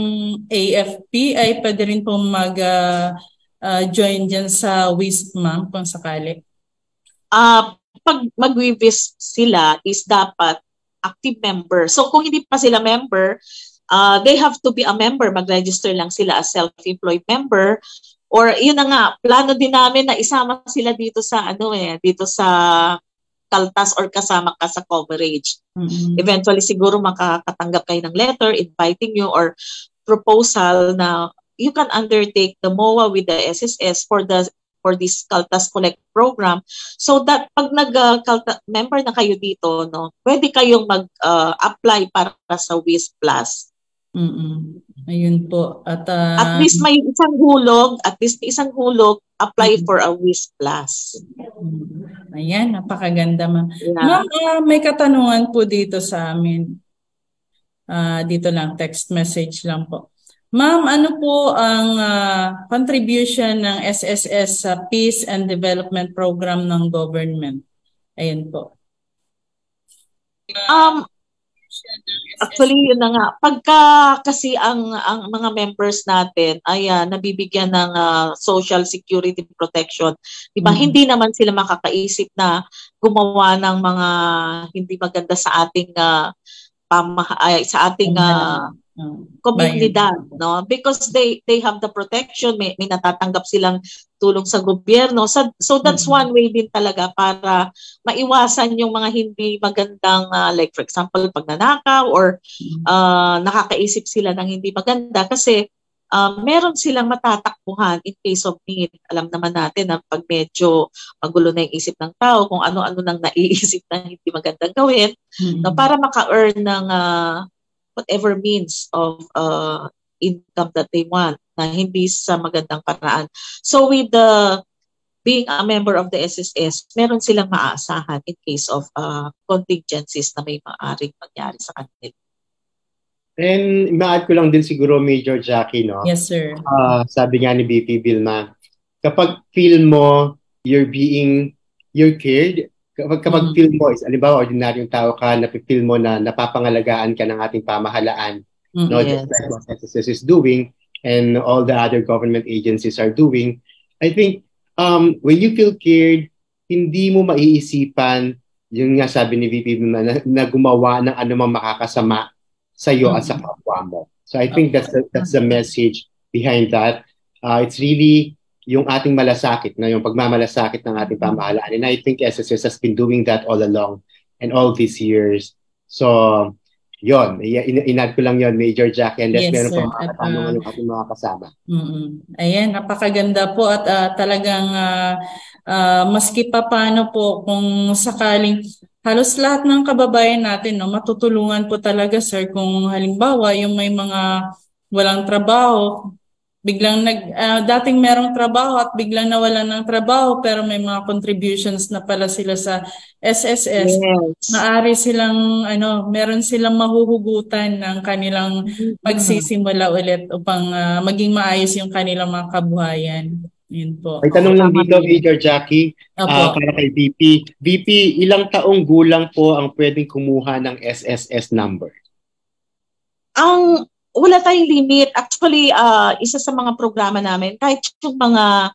AFP ay pwede rin pong mag-join dyan sa WISP, ma'am, kung sakali? Pag mag-WISP sila is dapat active member. So kung hindi pa sila member, they have to be a member. Mag-register lang sila as self-employed member. Or yun na nga, plano din namin na isama sila dito sa dito sa kaltas or kasama ka sa coverage. Eventually siguro makakatanggap kayo ng letter inviting you or proposal na you can undertake the MOA with the SSS for this Kaltas Collect program, so that pag member na kayo dito, no, pwede kayong mag-apply para sa WISP Plus. Ayun po. At least may isang hulog, apply for a WISP Plus. Ayan, napakaganda, ma'am. Yeah. Ma'am, may katanungan po dito sa amin. Dito lang, text message lang po. Ma'am, ano po ang contribution ng SSS sa Peace and Development Program ng government? Ayun po. Actually, yun na nga. Pagka kasi ang mga members natin ay nabibigyan ng social security protection, diba? Hindi naman sila makakaisip na gumawa ng mga hindi maganda sa ating komunidad, no? Because they have the protection, may natatanggap silang tulong sa gobyerno. So that's one way din talaga para maiwasan yung mga hindi magandang like for example pagnanakaw or nakakaisip sila ng hindi maganda kasi meron silang matatakbuhan in case of need. Alam naman natin na pag medyo magulo na yung isip ng tao kung ano-ano nang naiisip na hindi magandang gawin, no, para maka-earn ng whatever means of income that they want na hindi sa magandang paraan. So with being a member of the SSS, meron silang maaasahan in case of contingencies na may maaaring mangyari sa kanila. And ma-add ko lang din siguro, Major Jackie, no? Yes, sir. Sabi nga ni BP Vilma, kapag feel mo you're cared, kapag feel mo, halimbawa, ordinaryong tao ka, feel mo na napapangalagaan ka ng ating pamahalaan, no, Yes. just like what SSS is doing and all the other government agencies are doing, I think when you feel cared, hindi mo maiisipan, yung nga sabi ni VP na gumawa ng anumang makakasama sa iyo at sa kapwa mo. So I think that's the message behind that. It's really yung ating malasakit, na yung pagmamalasakit ng ating pamahalaan. And I think SSS has been doing that all along and all these years. So, yon, inad ko lang yon, Major Jackie, unless meron pa mga katanungan yung ating mga kasama. Ayan, napakaganda po at talagang maski pa paano po kung sakaling halos lahat ng kababayan natin, no, matutulungan po talaga, sir, kung halimbawa yung may mga walang trabaho, biglang dating merong trabaho at biglang nawalan ng trabaho pero may mga contributions na pala sila sa SSS. Yes. Maaari silang meron silang mahuhugutan ng kanilang magsisimula ulit upang maging maayos yung kanilang mga kabuhayan. Yun po. May tanong lang dito, Major Jackie, para kay VP. VP, ilang taong gulang po ang pwedeng kumuha ng SSS number? Wala tayong limit. Actually, isa sa mga programa namin, kahit yung mga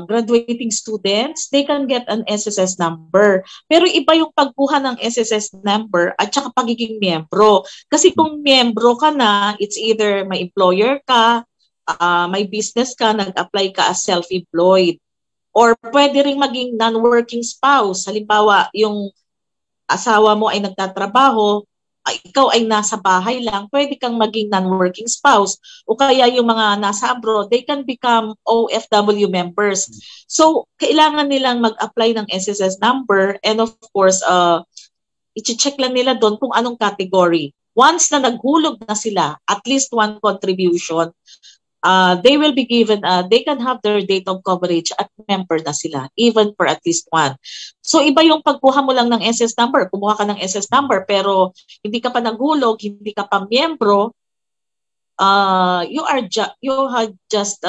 graduating students, they can get an SSS number. Pero iba yung pagkuha ng SSS number at saka pagiging miyembro. Kasi kung miyembro ka na, it's either may employer ka, may business ka, nag-apply ka as self-employed. Or pwede rin maging non-working spouse. Halimbawa, yung asawa mo ay nagtatrabaho, ikaw ay nasa bahay lang, pwede kang maging non-working spouse. O kaya yung mga nasa abroad, they can become OFW members. So, kailangan nilang mag-apply ng SSS number and of course, i-check lang nila doon kung anong category. Once na naghulog na sila, at least one contribution, they will be given, they can have their date of coverage at member na sila, even for at least one. So iba yung pagkuha mo lang ng SS number, kumuha ka ng SS number, pero hindi ka pa naghulog, hindi ka pa miyembro, you have just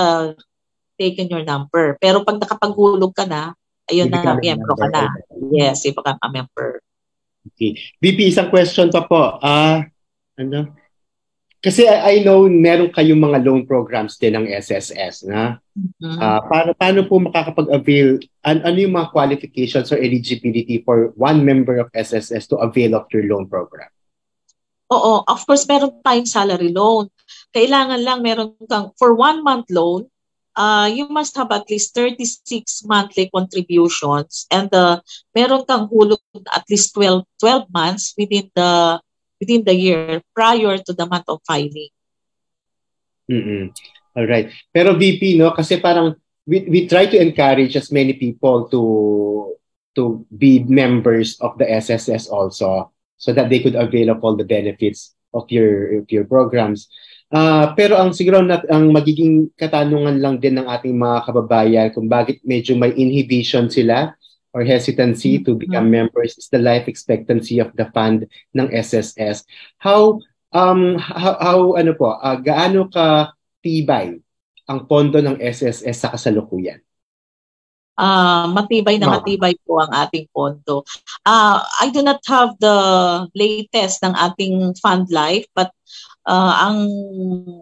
taken your number. Pero pag nakapaghulog ka na, ayun na, miyembro ka na. Yes, iba ka na member. Okay. VP, isang question pa po. Kasi I know meron kayong mga loan programs din ng SSS na. Paano po makakapag-avail? Ano yung mga qualifications or eligibility for one member of SSS to avail of your loan program? Oo, of course meron tayong salary loan. Kailangan lang meron kang, for 1 month loan, you must have at least 36 monthly contributions and meron kang hulog at least 12 months within the year prior to the month of filing. All right. Pero VP, no, kasi parang we try to encourage as many people to be members of the SSS also, so that they could avail of all the benefits of your programs. Pero siguro ang magiging katanungan lang din ng ating mga kababayan kung bakit medyo may inhibition sila or hesitancy to become members is the life expectancy of the fund ng SSS. Gaano ka tibay ang pondo ng SSS sa kasalukuyan? Matibay na matibay po ang ating pondo. I do not have the latest ng ating fund life, but ang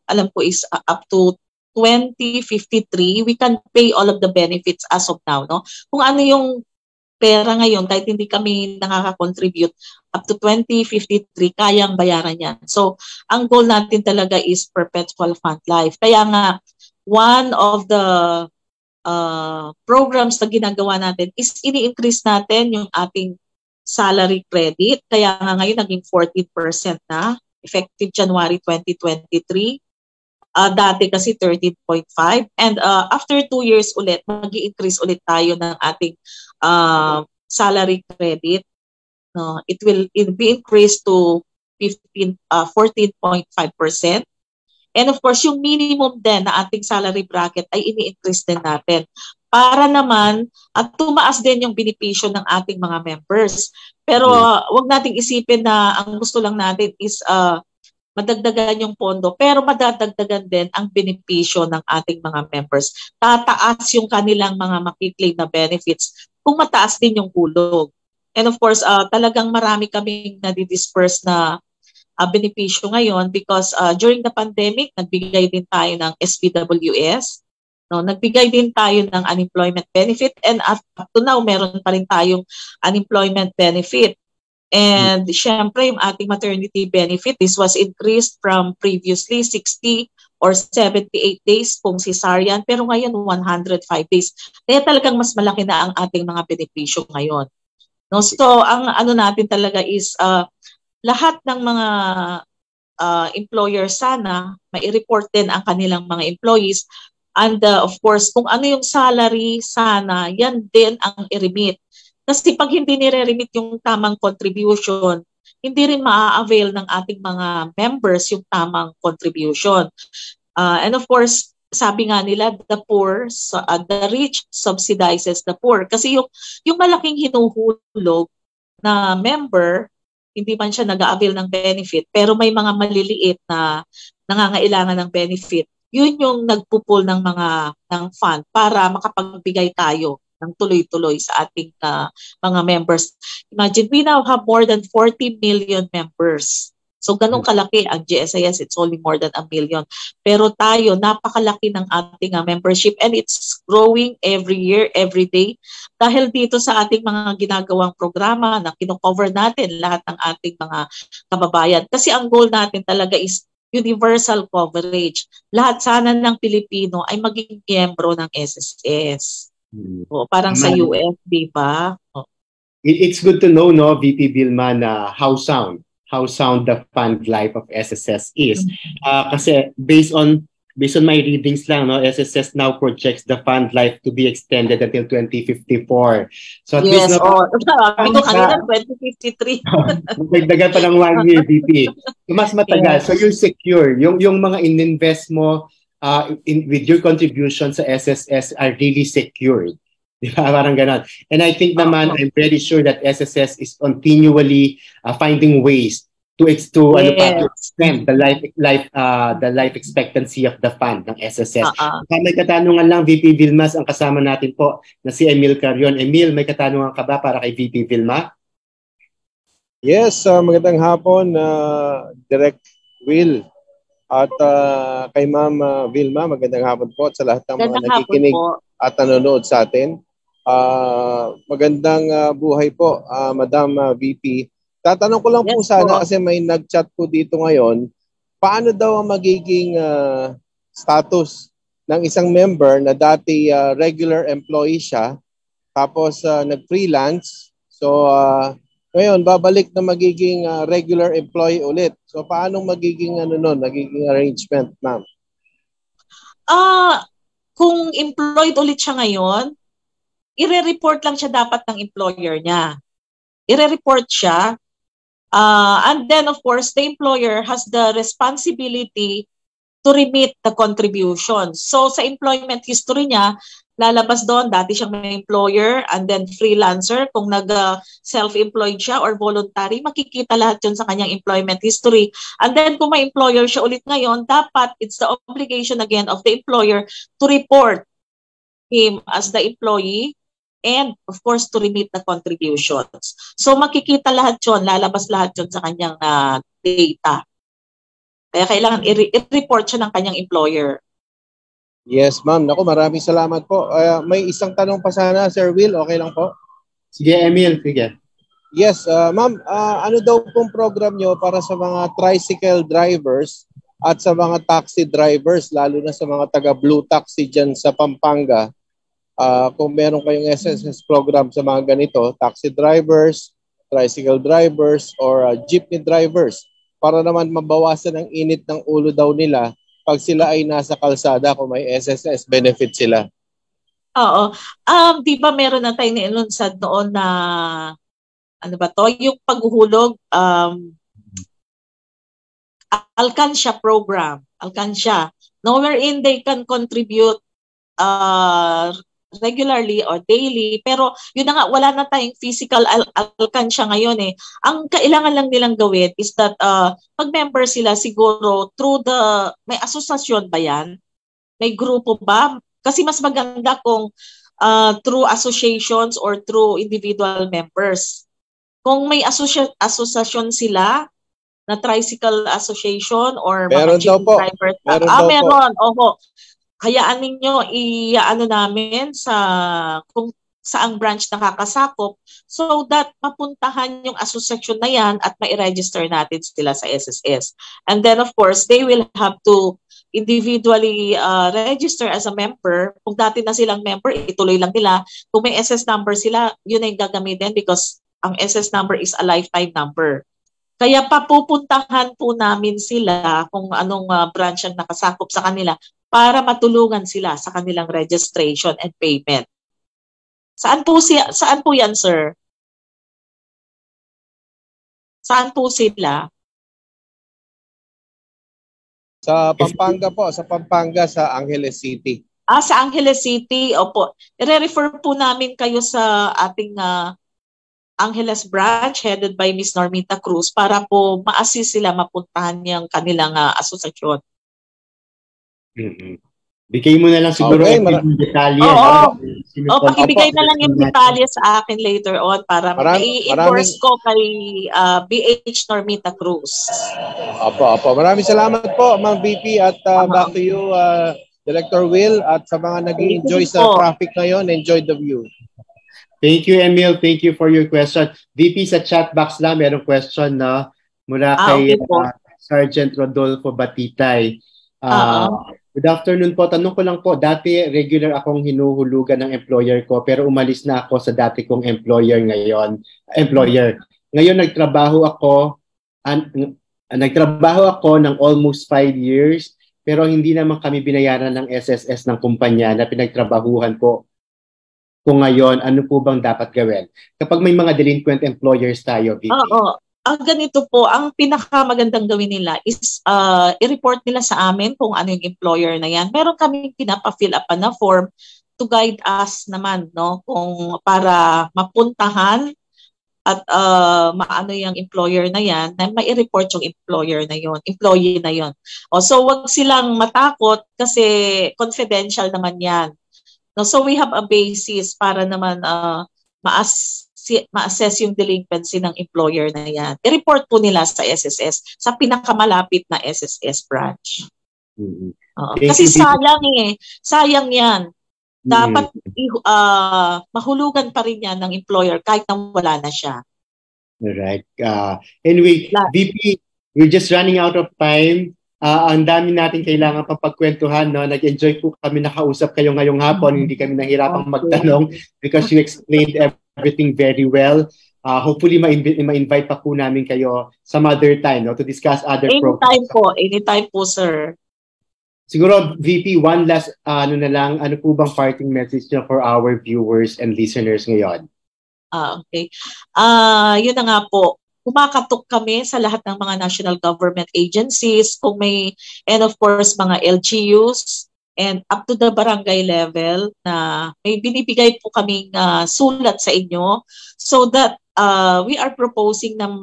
alam ko is up to 2053, we can pay all of the benefits as of now. No? Kung ano yung pera ngayon, kahit hindi kami nakaka-contribute, up to 2053, kayang bayaran yan. So, ang goal natin talaga is perpetual fund life. Kaya nga, one of the programs na ginagawa natin is ini-increase natin yung ating salary credit. Kaya nga ngayon, naging 14% na, effective January 2023. Dati kasi 13.5. And after 2 years ulit, mag-i-increase ulit tayo ng ating salary credit. It will be increased to 14.5%. And of course, yung minimum din na ating salary bracket ay ini-increase din natin. Para naman at tumaas din yung benepisyo ng ating mga members. Pero wag nating isipin na ang gusto lang natin is madagdagan yung pondo, pero madadagdagan din ang benepisyo ng ating mga members. Tataas yung kanilang mga makiklaim na benefits kung mataas din yung hulog. And of course, talagang marami kaming nadidisperse na benepisyo ngayon because during the pandemic, nagbigay din tayo ng SPWS. No, nagbigay din tayo ng unemployment benefit and up to now, meron pa rin tayong unemployment benefit. And syempre, yung ating maternity benefit, this was increased from previously 60 or 78 days kung cesarean, pero ngayon 105 days. Kaya talagang mas malaki na ang ating mga benepisyo ngayon. No, so ang ano natin talaga is lahat ng mga employer sana mai-report din ang kanilang mga employees. And of course, kung ano yung salary, sana yan din ang i-remit. Kasi pag hindi nire-remit yung tamang contribution, hindi rin maa-avail ng ating mga members yung tamang contribution. And of course, sabi nga nila, the poor, the rich subsidizes the poor. Kasi yung malaking hinuhulog na member, hindi man siya nag-a-avail ng benefit, pero may mga maliliit na nangangailangan ng benefit, yun yung nagpupul ng fund para makapagbigay tayo ng tuloy-tuloy sa ating mga members. Imagine, we now have more than 40 million members. So ganun kalaki ang GSIS, it's only more than 1 million. Pero tayo, napakalaki ng ating membership and it's growing every year, every day. Dahil dito sa ating mga ginagawang programa na kino-cover natin lahat ng ating mga kababayan. Kasi ang goal natin talaga is universal coverage. Lahat sana ng Pilipino ay maging miyembro ng SSS. O, parang sa US, di ba? It's good to know, no, VP Vilma, na how sound the fund life of SSS is. Kasi based on my readings lang, no, SSS now projects the fund life to be extended until 2054. So at least, sabi ko kanina 2053. Dagdagan pa ng 1 year, VP. So mas matagal. So you're secure. Yung mga in-invest mo with your contribution sa SSS are really secured. Di ba? Parang ganon. And I think naman, I'm very sure that SSS is continually finding ways to extend the life expectancy of the fund ng SSS. May katanungan lang, VP Vilmas, ang kasama natin po na si Emil Carion. Emil, may katanungan ka ba para kay VP Vilma? Yes, magandang hapon, Direct Will. At kay Ma'am Vilma, magandang hapon po at sa lahat ng mga nakikinig at nanonood sa atin. Magandang buhay po, Madam VP. Tatanong ko lang po sana kasi may nag-chat po dito ngayon, paano daw ang magiging status ng isang member na dati regular employee siya, tapos nag-freelance, so ngayon babalik na magiging regular employee ulit. So paano magiging magiging arrangement, ma'am? Kung employed ulit siya ngayon, ire-report lang siya dapat ng employer niya. Ire-report siya. And then, of course, the employer has the responsibility to remit the contribution. So, sa employment history niya, lalabas doon, dati siyang may employer and then freelancer. Kung nag-self-employed siya or voluntary, makikita lahat yun sa kanyang employment history. And then, kung may employer siya ulit ngayon, dapat it's the obligation again of the employer to report him as the employee and of course to remit the contributions. So makikita lahat yun, lalabas lahat yun sa kanyang data. Kaya kailangan i-report siya ng kanyang employer. Yes, ma'am. Naku, maraming salamat po. May isang tanong pa sana, Sir Will. Okay lang po? Sige, Emil. Sige. Yes, ma'am. Ano daw pong program nyo para sa mga tricycle drivers at sa mga taxi drivers, lalo na sa mga taga-blue taxi dyan sa Pampanga? Kung meron kayong SSS program sa mga ganito, taxi drivers, tricycle drivers, or jeepney drivers, para naman mabawasan ang init ng ulo daw nila pag sila ay nasa kalsada kung may SSS benefit sila. Oo. Di ba meron na tayo nilunsad noon na ano ba to? Yung paghuhulog, Alcansya program. Alcansya. No, wherein they can contribute regularly or daily, pero yun na nga, wala na tayong physical alkansya ngayon eh. Ang kailangan lang nilang gawin is that mag-member sila siguro through may asosasyon ba yan? May grupo ba? Kasi mas maganda kung through associations or through individual members. Kung may asosasyon sila na tricycle association or Meron mga daw jeep po. drivers. Meron daw po. Meron. Oho. Hayaan ninyo i-ano namin sa kung saang branch nakakasakop so that mapuntahan yung association na yan at ma-register natin sila sa SSS. And then of course, they will have to individually register as a member. Kung dati na silang member, ituloy lang nila. Kung may SS number sila, yun ay gagamitin because ang SS number is a lifetime number. Kaya papupuntahan po namin sila kung anong branch ang nakasakop sa kanila para matulungan sila sa kanilang registration and payment. Saan po yan, sir? Saan po sila? Sa Pampanga po, sa Pampanga, sa Angeles City. Sa Angeles City, opo. I-refer po namin kayo sa ating Angeles branch headed by Miss Normita Cruz para po ma-assist sila mapuntahan yung kanilang asosasyon. Bigay mo na lang siguro yung detalye. Pakibigay na lang yung detalye sa akin later on para i-endorse ko kay BH Normita Cruz. Opo. Maraming salamat po, Ma'am VP, at back to you, Director Will, at sa mga nag-enjoy sa traffic ngayon, enjoy the view. Thank you, Emil. Thank you for your question. VP, sa chat box lang, merong question na mula kay Sergeant Rodolfo Batitay. Good afternoon po. Tanong ko lang po, dati regular akong hinuhulugan ng employer ko pero umalis na ako sa dati kong employer ngayon. Ngayon nagtrabaho ako ng almost 5 years pero hindi naman kami binayaran ng SSS ng kumpanya na pinagtrabahuhan po. Kung ngayon, ano po bang dapat gawin? Kapag may mga delinquent employers tayo, VP. Ganito po, ang pinakamagandang gawin nila is i-report nila sa amin kung ano yung employer na yan. Meron kaming pinapa-fill up na form to guide us naman, no? Kung para mapuntahan at maano yung employer na yan, na mai-report yung employee na yon. So wag silang matakot kasi confidential naman yan. No, so we have a basis para naman ma-assess yung delinquency ng employer na yan. I-report po nila sa SSS, sa pinakamalapit na SSS branch. Kasi sayang yan. Dapat mahulugan pa rin yan ng employer kahit na wala na siya. Alright. Anyway, VP, we're just running out of time. Ang dami natin kailangan papagkwentuhan, no? Nag-enjoy po kami nakausap kayo ngayong hapon. Hindi kami nahirapang magtanong because you explained everything very well. Hopefully ma-invite pa po namin kayo some other time, no, to discuss other programs. Anytime po, sir. Siguro, VP, one last ano po bang parting message nyo for our viewers and listeners ngayon? Okay. Yun na nga po. Kumakatok kami sa lahat ng mga national government agencies, and of course mga LGUs and up to the barangay level na may binibigay po kaming sulat sa inyo so that we are proposing na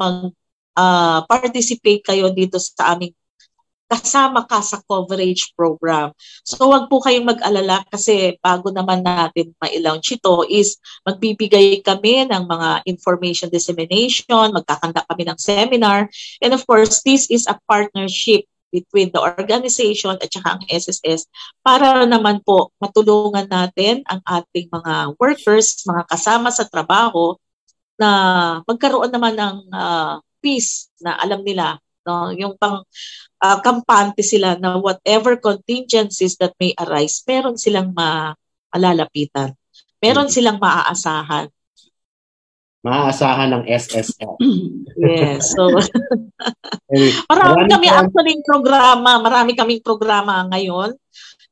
participate kayo dito sa aming kasama ka sa coverage program. So wag po kayong mag-alala kasi bago naman natin ma-launch ito is magbibigay kami ng mga information dissemination, magkakanta kami ng seminar, and of course this is a partnership between the organization at saka ang SSS para naman po matulungan natin ang ating mga workers, mga kasama sa trabaho na magkaroon naman ng peace na alam nila, no, yung kampante sila na whatever contingencies that may arise, meron silang malalapitan. Meron silang maaasahan. Maaasahan ng SSL. Yes. So, marami kaming programa ngayon.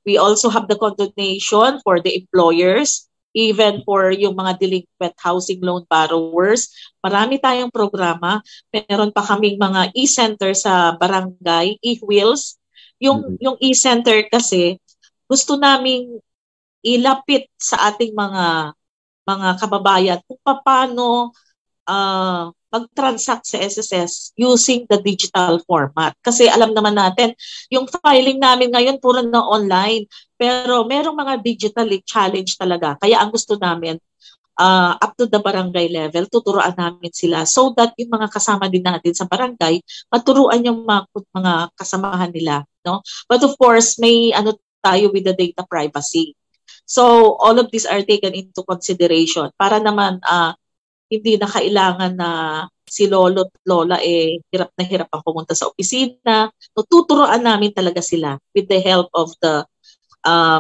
We also have the condonation for the employers, even for yung mga delinquent housing loan borrowers. Marami tayong programa. Meron pa kaming mga e-center sa barangay, e-wheels. Yung e-center kasi, gusto naming ilapit sa ating mga kababayan kung paano mag-transact sa SSS using the digital format. Kasi alam naman natin, yung filing namin ngayon puro na online. Pero merong mga digital challenge talaga. Kaya ang gusto namin, up to the barangay level, tuturuan namin sila so that yung mga kasama din natin sa barangay, maturuan yung mga kasamahan nila. No? But of course, may ano tayo with the data privacy. So all of these are taken into consideration para naman hindi na kailangan na si lolo at lola hirap na hirap ang pumunta sa opisina. So, tuturuan namin talaga sila with the help of the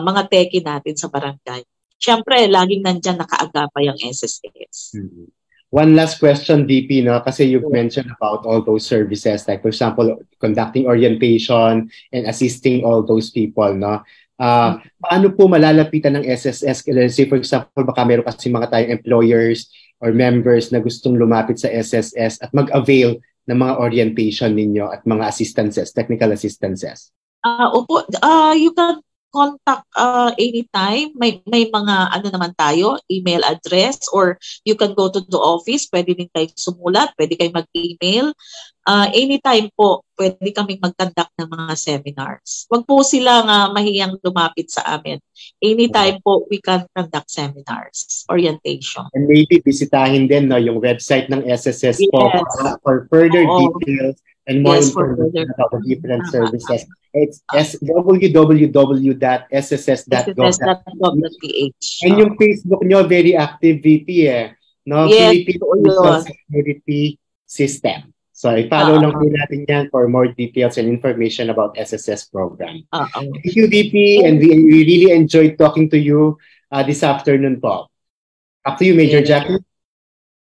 mga teki natin sa barangay. Siyempre, laging nandyan nakaagapay ang SSS. One last question, DP, no? Kasi you've mentioned about all those services, like for example, conducting orientation and assisting all those people, no? Paano po malalapitan ng SSS? Let's say, for example, baka meron kasi mga tayong employers or members na gustong lumapit sa SSS at mag-avail ng mga orientation ninyo at mga assistances, technical assistances? Opo, you can contact anytime. May mga ano naman tayo, email address, or you can go to the office. Pwede din tayo sumulat, pwede kayo mag-email. Anytime po, pwede kaming mag-conduct ng mga seminars. Huwag po silang mahiyang lumapit sa amin. Anytime po, we can conduct seminars, orientation. And maybe bisitahin din yung website ng SSS po for further details and more information about the different services. It's www.sss.gov.ph. And yung Facebook nyo, very active, VP no? Philippine Social Security System. So, i-follow lang po natin yan for more details and information about SSS program. Thank you, VP, and we really enjoyed talking to you this afternoon po. Up to you, Major Jackie.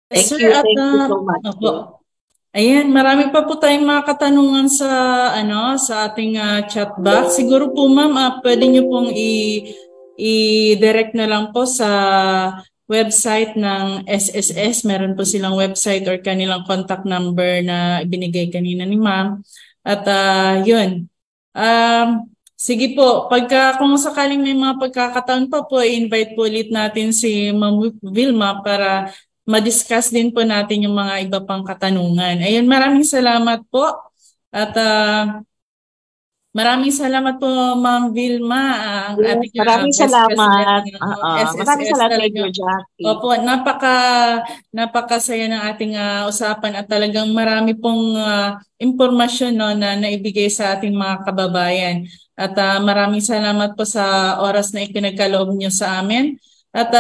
Thank you so much. Ayan, marami pa po tayong mga katanungan sa sa ating chat box. Siguro po ma'am, pwede niyo pong i-direct na lang po sa website ng SSS. Meron po silang website or kanilang contact number na ibinigay kanina ni ma'am. At yun. Sige po, kung sakaling may mga pagkakataon pa po, i-invite po ulit natin si Ma'am Vilma para ma-discuss din po natin yung mga iba pang katanungan. Ayun, maraming salamat po. At maraming salamat po, Ma'am Vilma. Maraming salamat. Maraming salamat, Major Jackie. Opo, napakasaya ng ating usapan at talagang marami pong impormasyon na naibigay sa ating mga kababayan. At maraming salamat po sa oras na ipinagkaloob niyo sa amin. At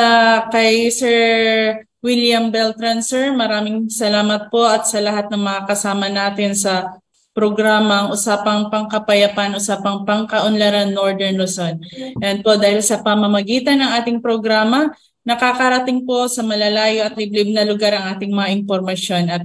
kay Sir William Beltran, sir, maraming salamat po at sa lahat ng mga kasama natin sa programang Usapang Pangkapayapaan, Usapang Pangkaunlaran, Northern Luzon. And po dahil sa pamamagitan ng ating programa, nakakarating po sa malalayo at liblib na lugar ang ating mga impormasyon. At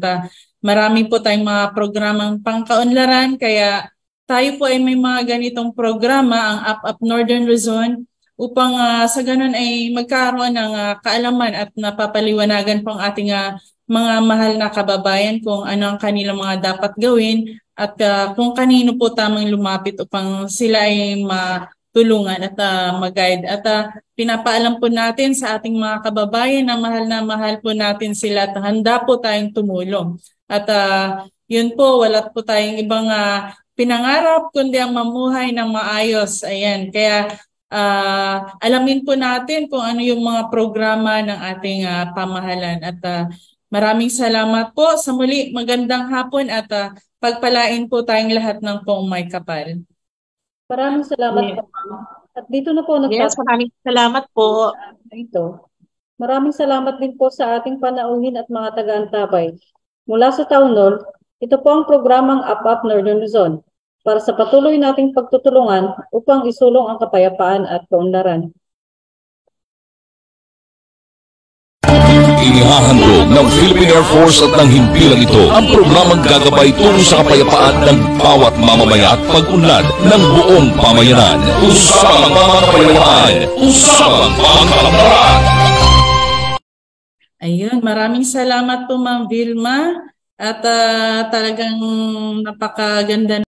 marami po tayong mga programang pangkaunlaran, kaya tayo po ay may mga ganitong programa, ang Up Northern Luzon, upang sa ganun ay magkaroon ng kaalaman at napapaliwanagan po ang ating mga mahal na kababayan kung ano ang kanilang mga dapat gawin at kung kanino po tamang lumapit upang sila ay matulungan at mag-guide. At pinapaalam po natin sa ating mga kababayan na mahal po natin sila at handa po tayong tumulong. At yun po, wala po tayong ibang pinangarap kundi ang mamuhay ng maayos. Ayan, kaya alamin po natin kung ano yung mga programa ng ating pamahalan. At maraming salamat po. Sa muli, magandang hapon at pagpalain po tayong lahat ng poong may kapal. Maraming salamat po. At dito na po maraming salamat po. Maraming salamat din po sa ating panauhin at mga taga-antabay. Mula sa Town Hall, ito po ang programang Up Northern Luzon, para sa patuloy nating pagtutulungan upang isulong ang kapayapaan at kaunlaran. Inihahandog ng Philippine Air Force at ng himpilang ito ang programang gagabay tungo sa kapayapaan ng bawat mamamaya at pag-unlad ng buong pamayanan. Usapang Pangkapayapaan, Usapang Pangkaunlaran. Ayun, maraming salamat po Ma'am Vilma at talagang napakaganda